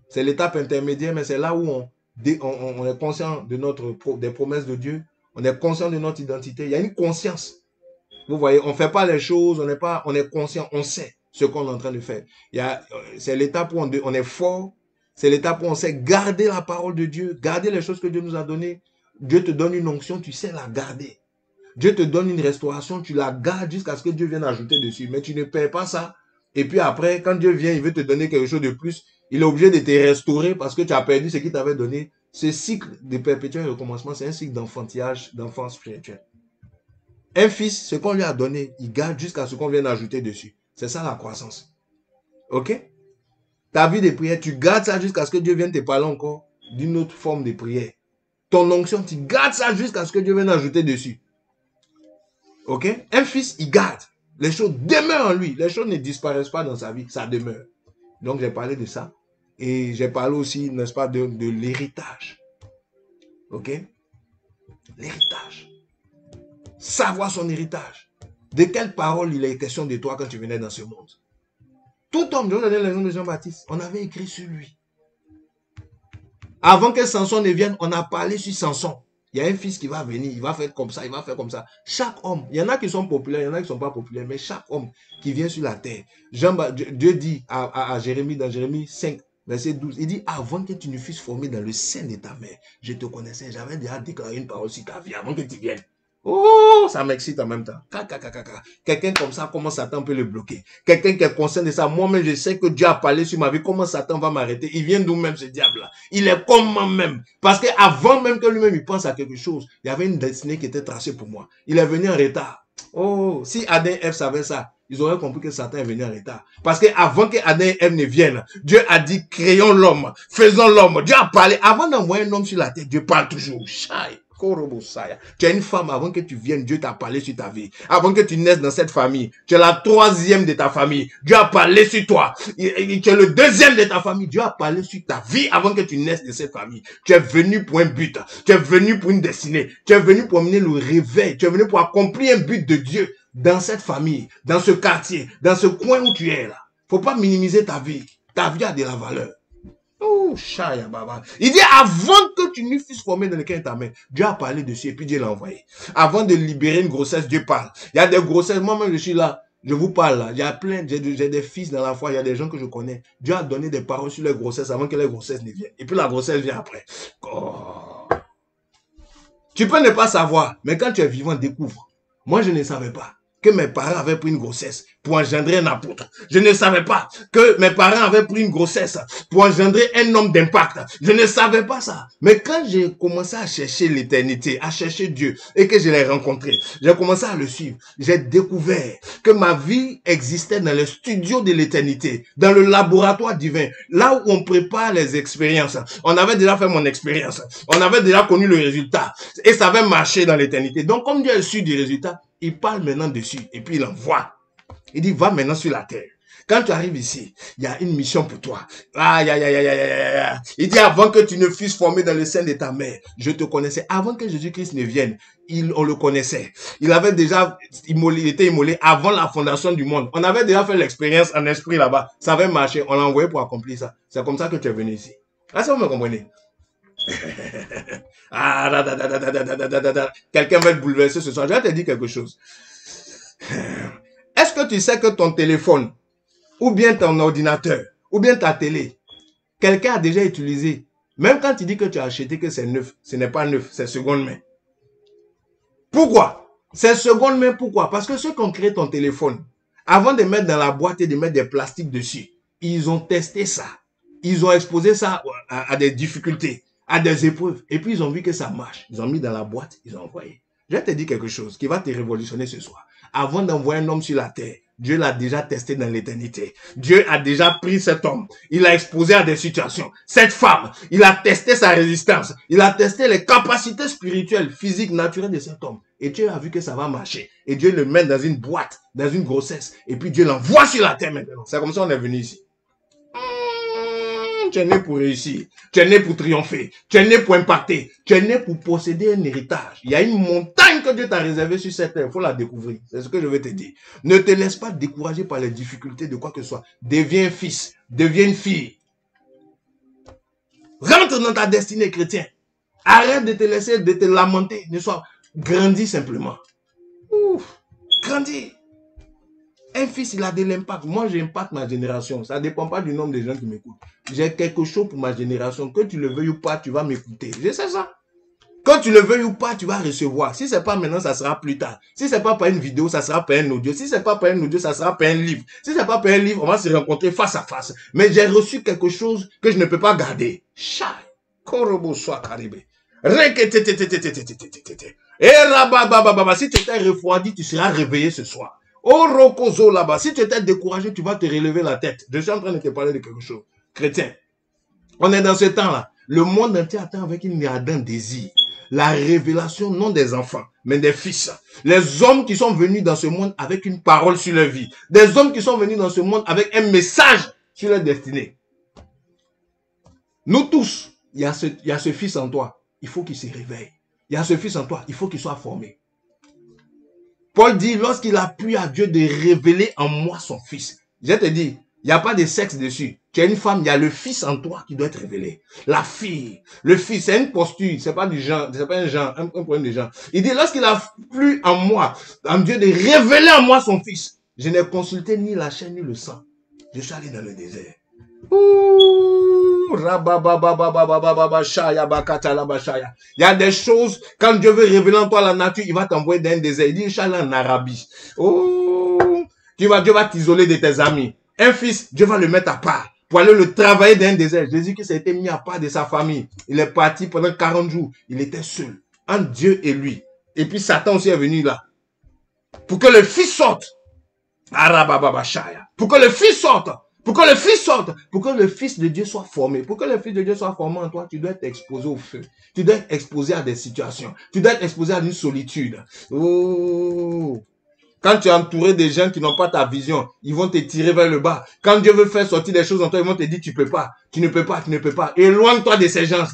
C'est l'étape intermédiaire, mais c'est là où on est conscient des promesses de Dieu. On est conscient de notre identité. Il y a une conscience. Vous voyez, on ne fait pas les choses, on est conscient, on sait ce qu'on est en train de faire. C'est l'étape où on est fort. C'est l'étape où on sait garder la parole de Dieu, garder les choses que Dieu nous a données. Dieu te donne une onction, tu sais la garder. Dieu te donne une restauration, tu la gardes jusqu'à ce que Dieu vienne ajouter dessus. Mais tu ne perds pas ça. Et puis après, quand Dieu vient, il veut te donner quelque chose de plus. Il est obligé de te restaurer parce que tu as perdu ce qu'il t'avait donné. Ce cycle de perpétuel recommencement, c'est un cycle d'enfantillage, d'enfance spirituelle. Un fils, ce qu'on lui a donné, il garde jusqu'à ce qu'on vienne ajouter dessus. C'est ça la croissance. Ok? Ta vie de prière, tu gardes ça jusqu'à ce que Dieu vienne te parler encore d'une autre forme de prière. Ton onction, tu gardes ça jusqu'à ce que Dieu vienne ajouter dessus. Ok? Un fils, il garde. Les choses demeurent en lui. Les choses ne disparaissent pas dans sa vie. Ça demeure. Donc, j'ai parlé de ça. Et j'ai parlé aussi, n'est-ce pas, de l'héritage. Ok? L'héritage. savoir son héritage. De quelle parole il est question de toi quand tu venais dans ce monde? Tout homme, je vous donne le nom de Jean-Baptiste, on avait écrit sur lui. Avant que Samson ne vienne, on a parlé sur Samson. Il y a un fils qui va venir, il va faire comme ça, il va faire comme ça. Chaque homme, il y en a qui sont populaires, il y en a qui ne sont pas populaires, mais chaque homme qui vient sur la terre, Dieu dit à Jérémie, dans Jérémie 5, verset 12, il dit, avant que tu ne fusses formé dans le sein de ta mère, je te connaissais, j'avais déjà déclaré une parole sur ta vie avant que tu viennes. Oh, ça m'excite en même temps. Quelqu'un comme ça, comment Satan peut le bloquer? Quelqu'un qui est conscient de ça, moi-même, je sais que Dieu a parlé sur ma vie. Comment Satan va m'arrêter? Il vient d'où même ce diable-là? Il est comme moi-même. Parce qu'avant même que lui-même il pense à quelque chose, il y avait une destinée qui était tracée pour moi. Il est venu en retard. Oh, si Adam et Ève savaient ça, ils auraient compris que Satan est venu en retard. Parce qu'avant que Adam et Ève ne viennent, Dieu a dit, créons l'homme, faisons l'homme. Dieu a parlé. Avant d'envoyer un homme sur la terre, Dieu parle toujours. Chai. Tu es une femme, avant que tu viennes, Dieu t'a parlé sur ta vie. Avant que tu naisses dans cette famille, tu es la troisième de ta famille. Dieu a parlé sur toi. Tu es le deuxième de ta famille. Dieu a parlé sur ta vie avant que tu naisses de cette famille. Tu es venu pour un but. Tu es venu pour une destinée. Tu es venu pour amener le réveil. Tu es venu pour accomplir un but de Dieu dans cette famille, dans ce quartier, dans ce coin où tu es là. Faut pas minimiser ta vie. Ta vie a de la valeur. Oh, Shaya Baba. Il dit, avant que tu ne fusses formé dans le cœur de ta mère, Dieu a parlé dessus et puis Dieu l'a envoyé. Avant de libérer une grossesse, Dieu parle. Il y a des grossesses, moi-même je suis là, je vous parle là. Il y a plein, j'ai des fils dans la foi, il y a des gens que je connais. Dieu a donné des paroles sur les grossesses avant que les grossesses ne viennent. Et puis la grossesse vient après. Oh. Tu peux ne pas savoir, mais quand tu es vivant, découvre. Moi, je ne savais pas que mes parents avaient pris une grossesse pour engendrer un apôtre. Je ne savais pas que mes parents avaient pris une grossesse pour engendrer un homme d'impact. Je ne savais pas ça. Mais quand j'ai commencé à chercher l'éternité, à chercher Dieu, et que je l'ai rencontré, j'ai commencé à le suivre. J'ai découvert que ma vie existait dans le studio de l'éternité, dans le laboratoire divin, là où on prépare les expériences. On avait déjà fait mon expérience. On avait déjà connu le résultat. Et ça avait marché dans l'éternité. Donc, comme Dieu est sûr du résultat, il parle maintenant dessus et puis il envoie. Il dit, va maintenant sur la terre. Quand tu arrives ici, il y a une mission pour toi. Aïe, aïe, aïe, aïe, aïe, aïe. Il dit, avant que tu ne fusses formé dans le sein de ta mère, je te connaissais. Avant que Jésus-Christ ne vienne, on le connaissait. Il avait déjà été immolé avant la fondation du monde. On avait déjà fait l'expérience en esprit là-bas. Ça avait marché. On l'a envoyé pour accomplir ça. C'est comme ça que tu es venu ici. Est-ce que vous me comprenez? Quelqu'un va te bouleverser ce soir. Je vais te dire quelque chose. Est-ce que tu sais que ton téléphone, ou bien ton ordinateur, ou bien ta télé, quelqu'un a déjà utilisé, même quand tu dis que tu as acheté que c'est neuf, ce n'est pas neuf, c'est seconde main. Pourquoi? C'est seconde main, pourquoi? Parce que ceux qui ont créé ton téléphone, avant de mettre dans la boîte et de mettre des plastiques dessus, ils ont testé ça. Ils ont exposé ça à des difficultés, à des épreuves. Et puis, ils ont vu que ça marche. Ils ont mis dans la boîte, ils ont envoyé. Je vais te dire quelque chose qui va te révolutionner ce soir. Avant d'envoyer un homme sur la terre, Dieu l'a déjà testé dans l'éternité. Dieu a déjà pris cet homme. Il l'a exposé à des situations. Cette femme, il a testé sa résistance. Il a testé les capacités spirituelles, physiques, naturelles de cet homme. Et Dieu a vu que ça va marcher. Et Dieu le met dans une boîte, dans une grossesse. Et puis Dieu l'envoie sur la terre maintenant. C'est comme ça qu'on est venu ici. Tu es né pour réussir, tu es né pour triompher, tu es né pour impacter, tu es né pour posséder un héritage. Il y a une montagne que Dieu t'a réservée sur cette terre, il faut la découvrir. C'est ce que je veux te dire. Ne te laisse pas décourager par les difficultés de quoi que ce soit. Deviens un fils, deviens une fille. Rentre dans ta destinée chrétienne. Arrête de te laisser, de te lamenter. Ne sois, grandis simplement. Ouf, grandis. Un fils, il a de l'impact. Moi, j'impacte ma génération. Ça ne dépend pas du nombre de gens qui m'écoutent. J'ai quelque chose pour ma génération. Que tu le veuilles ou pas, tu vas m'écouter. Je sais ça. Que tu le veuilles ou pas, tu vas recevoir. Si ce n'est pas maintenant, ça sera plus tard. Si ce n'est pas par une vidéo, ça sera par un audio. Si ce n'est pas par un audio, ça sera par un livre. Si ce n'est pas par un livre, on va se rencontrer face à face. Mais j'ai reçu quelque chose que je ne peux pas garder. Chai. Korobo soit caribé. Et là-bas, si tu étais refroidi, tu seras réveillé ce soir. Oh, Rokozo là-bas, si tu étais découragé, tu vas te relever la tête. Je suis en train de te parler de quelque chose. Chrétien, on est dans ce temps-là. Le monde entier attend avec une ardente désir la révélation non des enfants, mais des fils. Les hommes qui sont venus dans ce monde avec une parole sur leur vie. Des hommes qui sont venus dans ce monde avec un message sur leur destinée. Nous tous, il y a ce fils en toi. Il faut qu'il se réveille. Il y a ce fils en toi. Il faut qu'il soit formé. Paul dit, lorsqu'il a plu à Dieu de révéler en moi son fils. Je te dis, il n'y a pas de sexe dessus. Tu es une femme, il y a le fils en toi qui doit être révélé. La fille, le fils, c'est une posture, c'est pas du genre, c'est pas un problème de genre. Il dit, lorsqu'il a plu en moi, en Dieu de révéler en moi son fils, je n'ai consulté ni la chair ni le sang. Je suis allé dans le désert. Il y a des choses, quand Dieu veut révéler en toi la nature, il va t'envoyer dans un désert. Il dit, je suis allé en Arabie. Oh, Dieu va t'isoler de tes amis. Un fils, Dieu va le mettre à part pour aller le travailler dans un désert. Jésus-Christ a été mis à part de sa famille. Il est parti pendant 40 jours. Il était seul, entre Dieu et lui. Et puis Satan aussi est venu là. Pour que le fils sorte. Pour que le fils sorte. Pour que le fils sorte, pour que le fils de Dieu soit formé, pour que le fils de Dieu soit formé en toi, tu dois être exposé au feu. Tu dois être exposé à des situations. Tu dois être exposé à une solitude. Oh. Quand tu es entouré de gens qui n'ont pas ta vision, ils vont te tirer vers le bas. Quand Dieu veut faire sortir des choses en toi, ils vont te dire tu peux pas, tu ne peux pas, tu ne peux pas. Éloigne-toi de ces gens.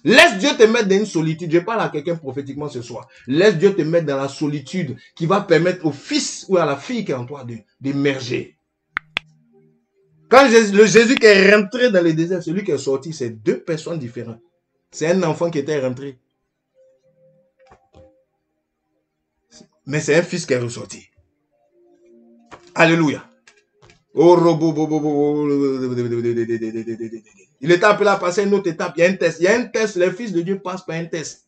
Laisse Dieu te mettre dans une solitude. Je parle à quelqu'un prophétiquement ce soir. Laisse Dieu te mettre dans la solitude qui va permettre au fils ou à la fille qui est en toi d'émerger. Quand le Jésus qui est rentré dans le désert, celui qui est sorti, c'est deux personnes différentes. C'est un enfant qui était rentré. Mais c'est un fils qui est ressorti. Alléluia. Il est appelé à passer une autre étape. Il y a un test. Il y a un test. Les fils de Dieu passent par un test.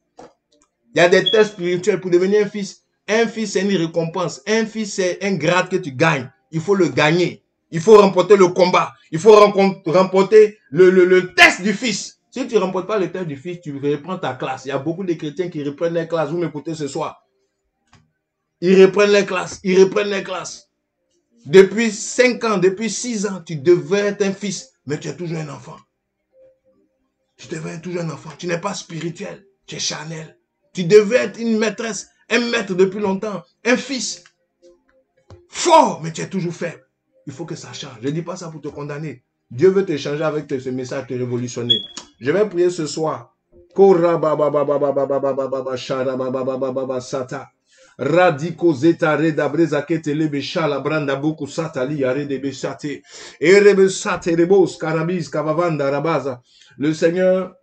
Il y a des tests spirituels pour devenir un fils. Un fils, c'est une récompense. Un fils, c'est un grade que tu gagnes. Il faut le gagner. Il faut remporter le combat. Il faut remporter le test du fils. Si tu ne remportes pas le test du fils, tu reprends ta classe. Il y a beaucoup de chrétiens qui reprennent les classes. Vous m'écoutez ce soir. Ils reprennent les classes. Ils reprennent les classes. Depuis 5 ans, depuis 6 ans, tu devais être un fils. Mais tu es toujours un enfant. Tu devais être toujours un enfant. Tu n'es pas spirituel. Tu es charnel. Tu devais être une maîtresse. Un maître depuis longtemps. Un fils. Fort, mais tu es toujours faible. Il faut que ça change. Je ne dis pas ça pour te condamner. Dieu veut te changer avec ce message, te révolutionner. Je vais prier ce soir. Radiko zeta reda breza ketele beshala branda buku satali arede besate erebe sate rebos karabis kavavanda rabaza. Le Seigneur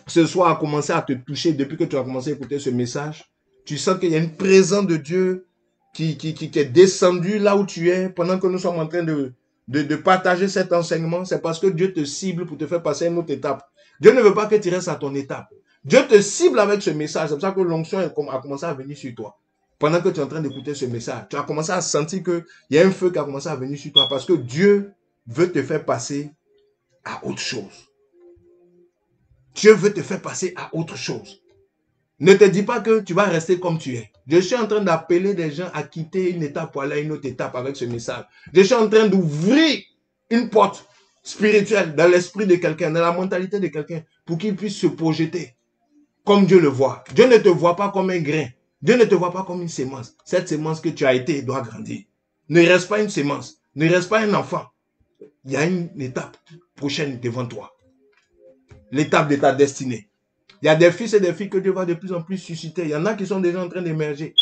ce soir a commencé à te toucher depuis que tu as commencé à écouter ce message. Tu sens qu'il y a une présence de Dieu qui est descendue là où tu es pendant que nous sommes en train de partager cet enseignement. C'est parce que Dieu te cible pour te faire passer à une autre étape. Dieu ne veut pas que tu restes à ton étape. Dieu te cible avec ce message. C'est pour ça que l'onction a commencé à venir sur toi. Pendant que tu es en train d'écouter ce message, tu as commencé à sentir qu'il y a un feu qui a commencé à venir sur toi parce que Dieu veut te faire passer à autre chose. Dieu veut te faire passer à autre chose. Ne te dis pas que tu vas rester comme tu es. Je suis en train d'appeler des gens à quitter une étape pour aller à une autre étape avec ce message. Je suis en train d'ouvrir une porte spirituelle dans l'esprit de quelqu'un, dans la mentalité de quelqu'un, pour qu'il puisse se projeter comme Dieu le voit. Dieu ne te voit pas comme un grain. Dieu ne te voit pas comme une sémence. Cette sémence que tu as été doit grandir. Ne reste pas une sémence. Ne reste pas un enfant. Il y a une étape prochaine devant toi. L'étape de ta destinée. Il y a des fils et des filles que Dieu va de plus en plus susciter. Il y en a qui sont déjà en train d'émerger.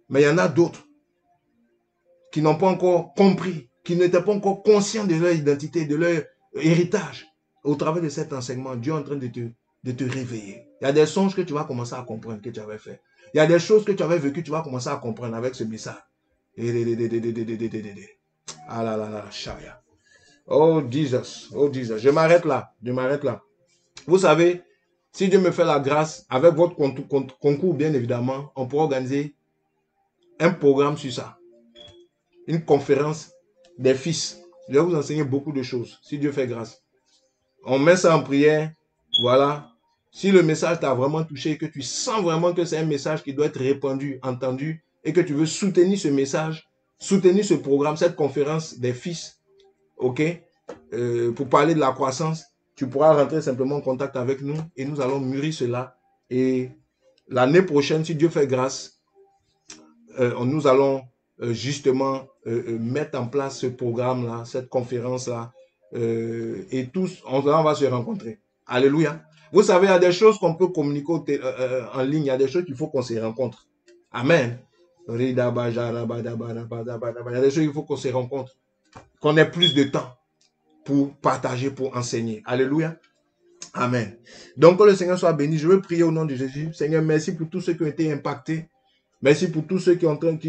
Mais il y en a d'autres qui n'ont pas encore compris, qui n'étaient pas encore conscients de leur identité, de leur héritage. Au travers de cet enseignement, Dieu est en train de te réveiller. Il y a des songes que tu vas commencer à comprendre que tu avais fait. Il y a des choses que tu avais vécues, tu vas commencer à comprendre avec ce message. Ah là là là, Shaya. Oh Jesus, oh Jesus. Je m'arrête là, je m'arrête là. Vous savez, si Dieu me fait la grâce, avec votre concours bien évidemment, on pourra organiser un programme sur ça. Une conférence des fils. Je vais vous enseigner beaucoup de choses, si Dieu fait grâce. On met ça en prière, voilà. Si le message t'a vraiment touché, que tu sens vraiment que c'est un message qui doit être répandu, entendu, et que tu veux soutenir ce message, soutenir ce programme, cette conférence des fils, ok, pour parler de la croissance, tu pourras rentrer simplement en contact avec nous et nous allons mûrir cela. Et l'année prochaine, si Dieu fait grâce, nous allons justement mettre en place ce programme-là, cette conférence-là, et tous, on va se rencontrer. Alléluia. Vous savez, il y a des choses qu'on peut communiquer en ligne, il y a des choses qu'il faut qu'on se rencontre. Amen. Il y a des choses, il faut qu'on se rencontre, qu'on ait plus de temps pour partager, pour enseigner. Alléluia. Amen. Donc, que le Seigneur soit béni. Je veux prier au nom de Jésus. Seigneur, merci pour tous ceux qui ont été impactés. Merci pour tous ceux qui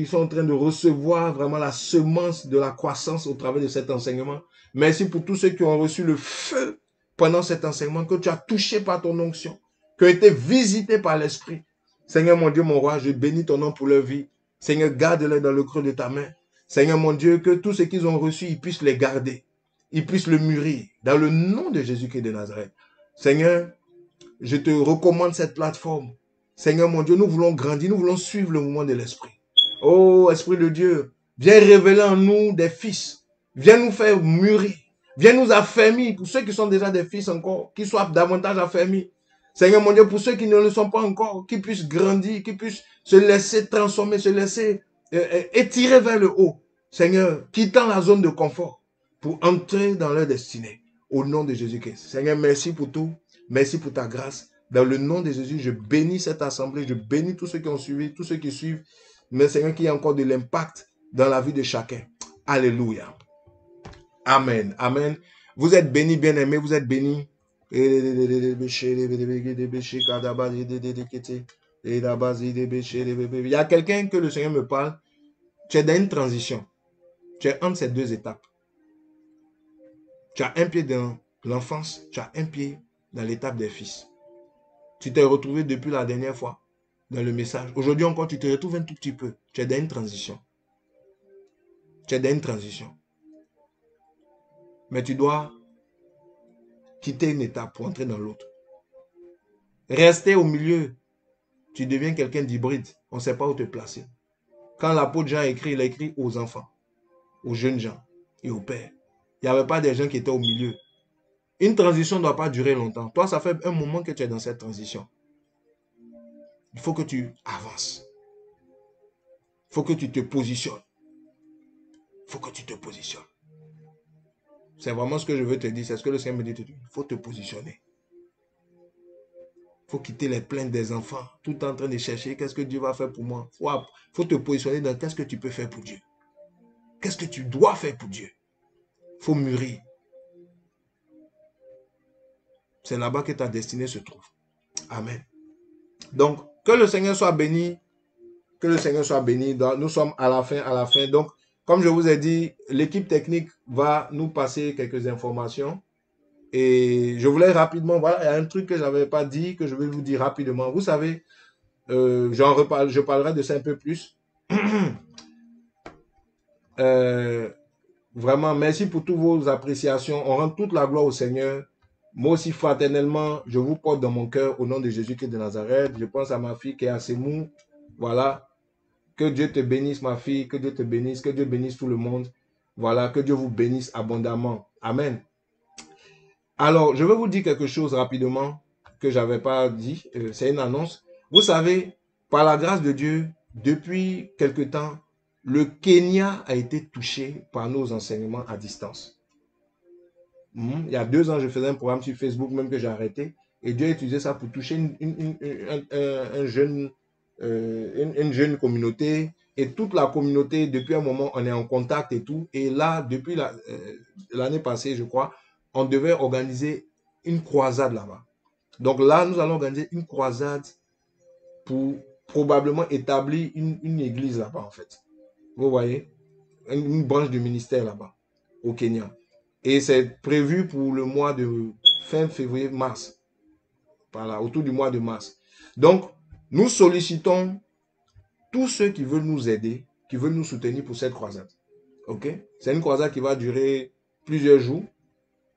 sont en train de recevoir vraiment la semence de la croissance au travers de cet enseignement. Merci pour tous ceux qui ont reçu le feu pendant cet enseignement, que tu as touché par ton onction, qui ont été visités par l'Esprit. Seigneur mon Dieu, mon roi, je bénis ton nom pour leur vie. Seigneur, garde-les dans le creux de ta main. Seigneur mon Dieu, que tout ce qu'ils ont reçu, ils puissent les garder. Ils puissent le mûrir dans le nom de Jésus-Christ de Nazareth. Seigneur, je te recommande cette plateforme. Seigneur mon Dieu, nous voulons grandir, nous voulons suivre le mouvement de l'Esprit. Oh, Esprit de Dieu, viens révéler en nous des fils. Viens nous faire mûrir. Viens nous affermir. Pour ceux qui sont déjà des fils encore, qu'ils soient davantage affermis. Seigneur mon Dieu, pour ceux qui ne le sont pas encore, qu'ils puissent grandir, qu'ils puissent se laisser transformer, se laisser étirer vers le haut. Seigneur, quittant la zone de confort pour entrer dans leur destinée. Au nom de Jésus-Christ. Seigneur, merci pour tout. Merci pour ta grâce. Dans le nom de Jésus, je bénis cette assemblée. Je bénis tous ceux qui ont suivi, tous ceux qui suivent. Mais Seigneur, qu'il y ait encore de l'impact dans la vie de chacun. Alléluia. Amen. Amen. Vous êtes bénis, bien-aimés. Vous êtes bénis. Il y a quelqu'un que le Seigneur me parle. Tu es dans une transition. Tu es entre ces deux étapes. Tu as un pied dans l'enfance, tu as un pied dans l'étape des fils. Tu t'es retrouvé depuis la dernière fois dans le message. Aujourd'hui encore, tu te retrouves un tout petit peu. Tu es dans une transition. Tu es dans une transition. Mais tu dois quitter une étape pour entrer dans l'autre. Rester au milieu, tu deviens quelqu'un d'hybride. On ne sait pas où te placer. Quand l'apôtre Jean écrit, il a écrit aux enfants, aux jeunes gens et aux pères. Il n'y avait pas des gens qui étaient au milieu. Une transition ne doit pas durer longtemps. Toi, ça fait un moment que tu es dans cette transition. Il faut que tu avances. Il faut que tu te positionnes. Il faut que tu te positionnes. C'est vraiment ce que je veux te dire. C'est ce que le Seigneur me dit. Il faut te positionner. Il faut quitter les plaintes des enfants. Tout en train de chercher qu'est-ce que Dieu va faire pour moi. Il faut te positionner dans qu'est-ce que tu peux faire pour Dieu. Qu'est-ce que tu dois faire pour Dieu. Il faut mûrir. C'est là-bas que ta destinée se trouve. Amen. Donc, que le Seigneur soit béni. Que le Seigneur soit béni. Nous sommes à la fin. Donc, comme je vous ai dit, l'équipe technique va nous passer quelques informations. Et je voulais rapidement, voilà, il y a un truc que je n'avais pas dit, que je vais vous dire rapidement. Vous savez, je parlerai de ça un peu plus. Vraiment, merci pour toutes vos appréciations. On rend toute la gloire au Seigneur. Moi aussi, fraternellement, je vous porte dans mon cœur au nom de Jésus-Christ de Nazareth. Je pense à ma fille qui est assez mou. Voilà. Que Dieu te bénisse, ma fille. Que Dieu te bénisse. Que Dieu bénisse tout le monde. Voilà. Que Dieu vous bénisse abondamment. Amen. Alors, je vais vous dire quelque chose rapidement que je n'avais pas dit. C'est une annonce. Vous savez, par la grâce de Dieu, depuis quelque temps, le Kenya a été touché par nos enseignements à distance. Il y a 2 ans, je faisais un programme sur Facebook, même que j'ai arrêté. Et Dieu a utilisé ça pour toucher une jeune communauté. Et toute la communauté, depuis un moment, on est en contact et tout. Et là, depuis l'année passée, je crois, on devait organiser une croisade là-bas. Donc là, nous allons organiser une croisade pour probablement établir une église là-bas, en fait. Vous voyez? Une branche du ministère là-bas, au Kenya. Et c'est prévu pour le mois de fin février-mars. Voilà, autour du mois de mars. Donc, nous sollicitons tous ceux qui veulent nous aider, qui veulent nous soutenir pour cette croisade. Ok? C'est une croisade qui va durer plusieurs jours,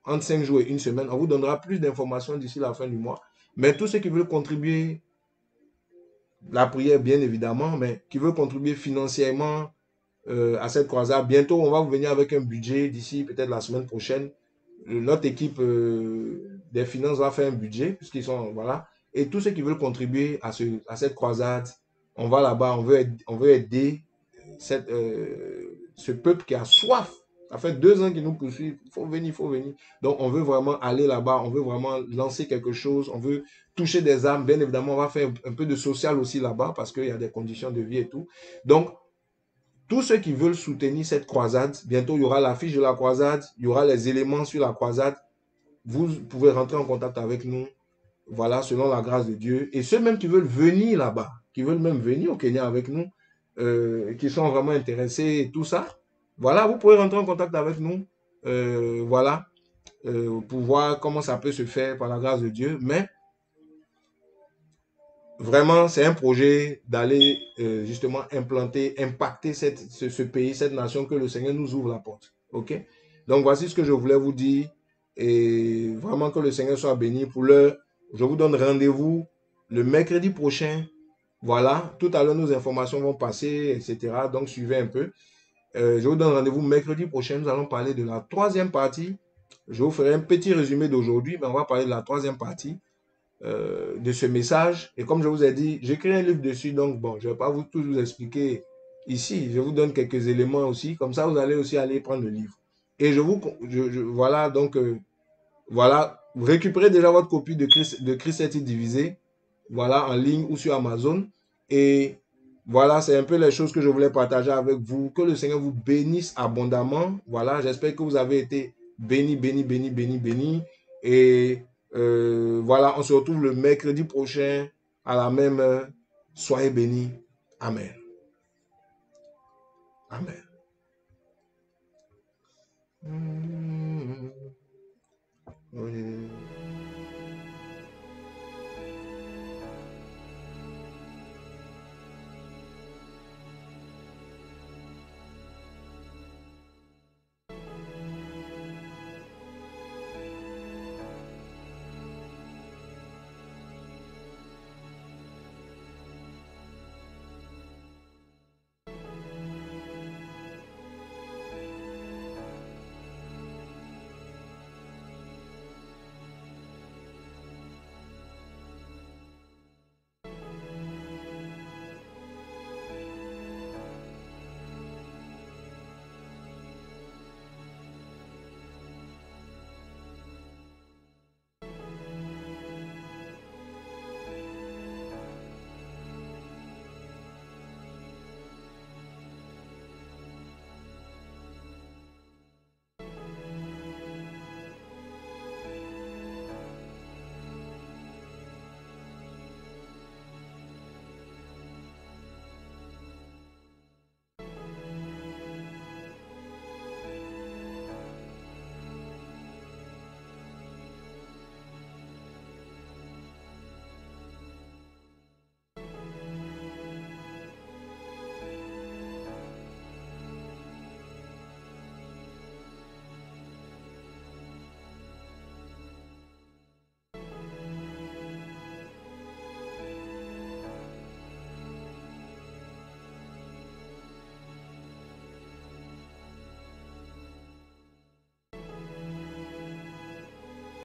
entre 5 jours et 1 semaine. On vous donnera plus d'informations d'ici la fin du mois. Mais tous ceux qui veulent contribuer, la prière bien évidemment, mais qui veulent contribuer financièrement à cette croisade, bientôt on va vous venir avec un budget d'ici peut-être la semaine prochaine. Notre équipe des finances va faire un budget, puisqu'ils sont, voilà. Et tous ceux qui veulent contribuer à cette croisade, on va là-bas, on veut aider ce peuple qui a soif Ça fait 2 ans qu'ils nous poursuivent. Il faut venir, il faut venir. Donc, on veut vraiment aller là-bas. On veut vraiment lancer quelque chose. On veut toucher des âmes. Bien évidemment, on va faire un peu de social aussi là-bas parce qu'il y a des conditions de vie et tout. Donc, tous ceux qui veulent soutenir cette croisade, bientôt, il y aura l'affiche de la croisade. Il y aura les éléments sur la croisade. Vous pouvez rentrer en contact avec nous. Voilà, selon la grâce de Dieu. Et ceux même qui veulent venir là-bas, qui veulent même venir au Kenya avec nous, qui sont vraiment intéressés et tout ça, voilà, vous pouvez rentrer en contact avec nous, voilà, pour voir comment ça peut se faire par la grâce de Dieu. Mais vraiment, c'est un projet d'aller justement impacter ce pays, cette nation, que le Seigneur nous ouvre la porte. OK? Donc, voici ce que je voulais vous dire. Et vraiment que le Seigneur soit béni. Pour l'heure, je vous donne rendez-vous le mercredi prochain. Voilà, tout à l'heure, nos informations vont passer, etc. Donc, suivez un peu. Je vous donne rendez-vous mercredi prochain. Nous allons parler de la 3e partie. Je vous ferai un petit résumé d'aujourd'hui, mais on va parler de la 3e partie de ce message. Et comme je vous ai dit, j'écris un livre dessus. Donc, bon, je ne vais pas tout vous expliquer ici. Je vous donne quelques éléments aussi. Comme ça, vous allez aussi aller prendre le livre. Et voilà, donc, voilà, vous récupérez déjà votre copie de Christ est-il divisé, voilà, en ligne ou sur Amazon. Et voilà, c'est un peu les choses que je voulais partager avec vous. Que le Seigneur vous bénisse abondamment. Voilà, j'espère que vous avez été bénis, bénis, bénis, bénis, bénis. Et voilà, on se retrouve le mercredi prochain à la même heure. Soyez bénis. Amen. Amen.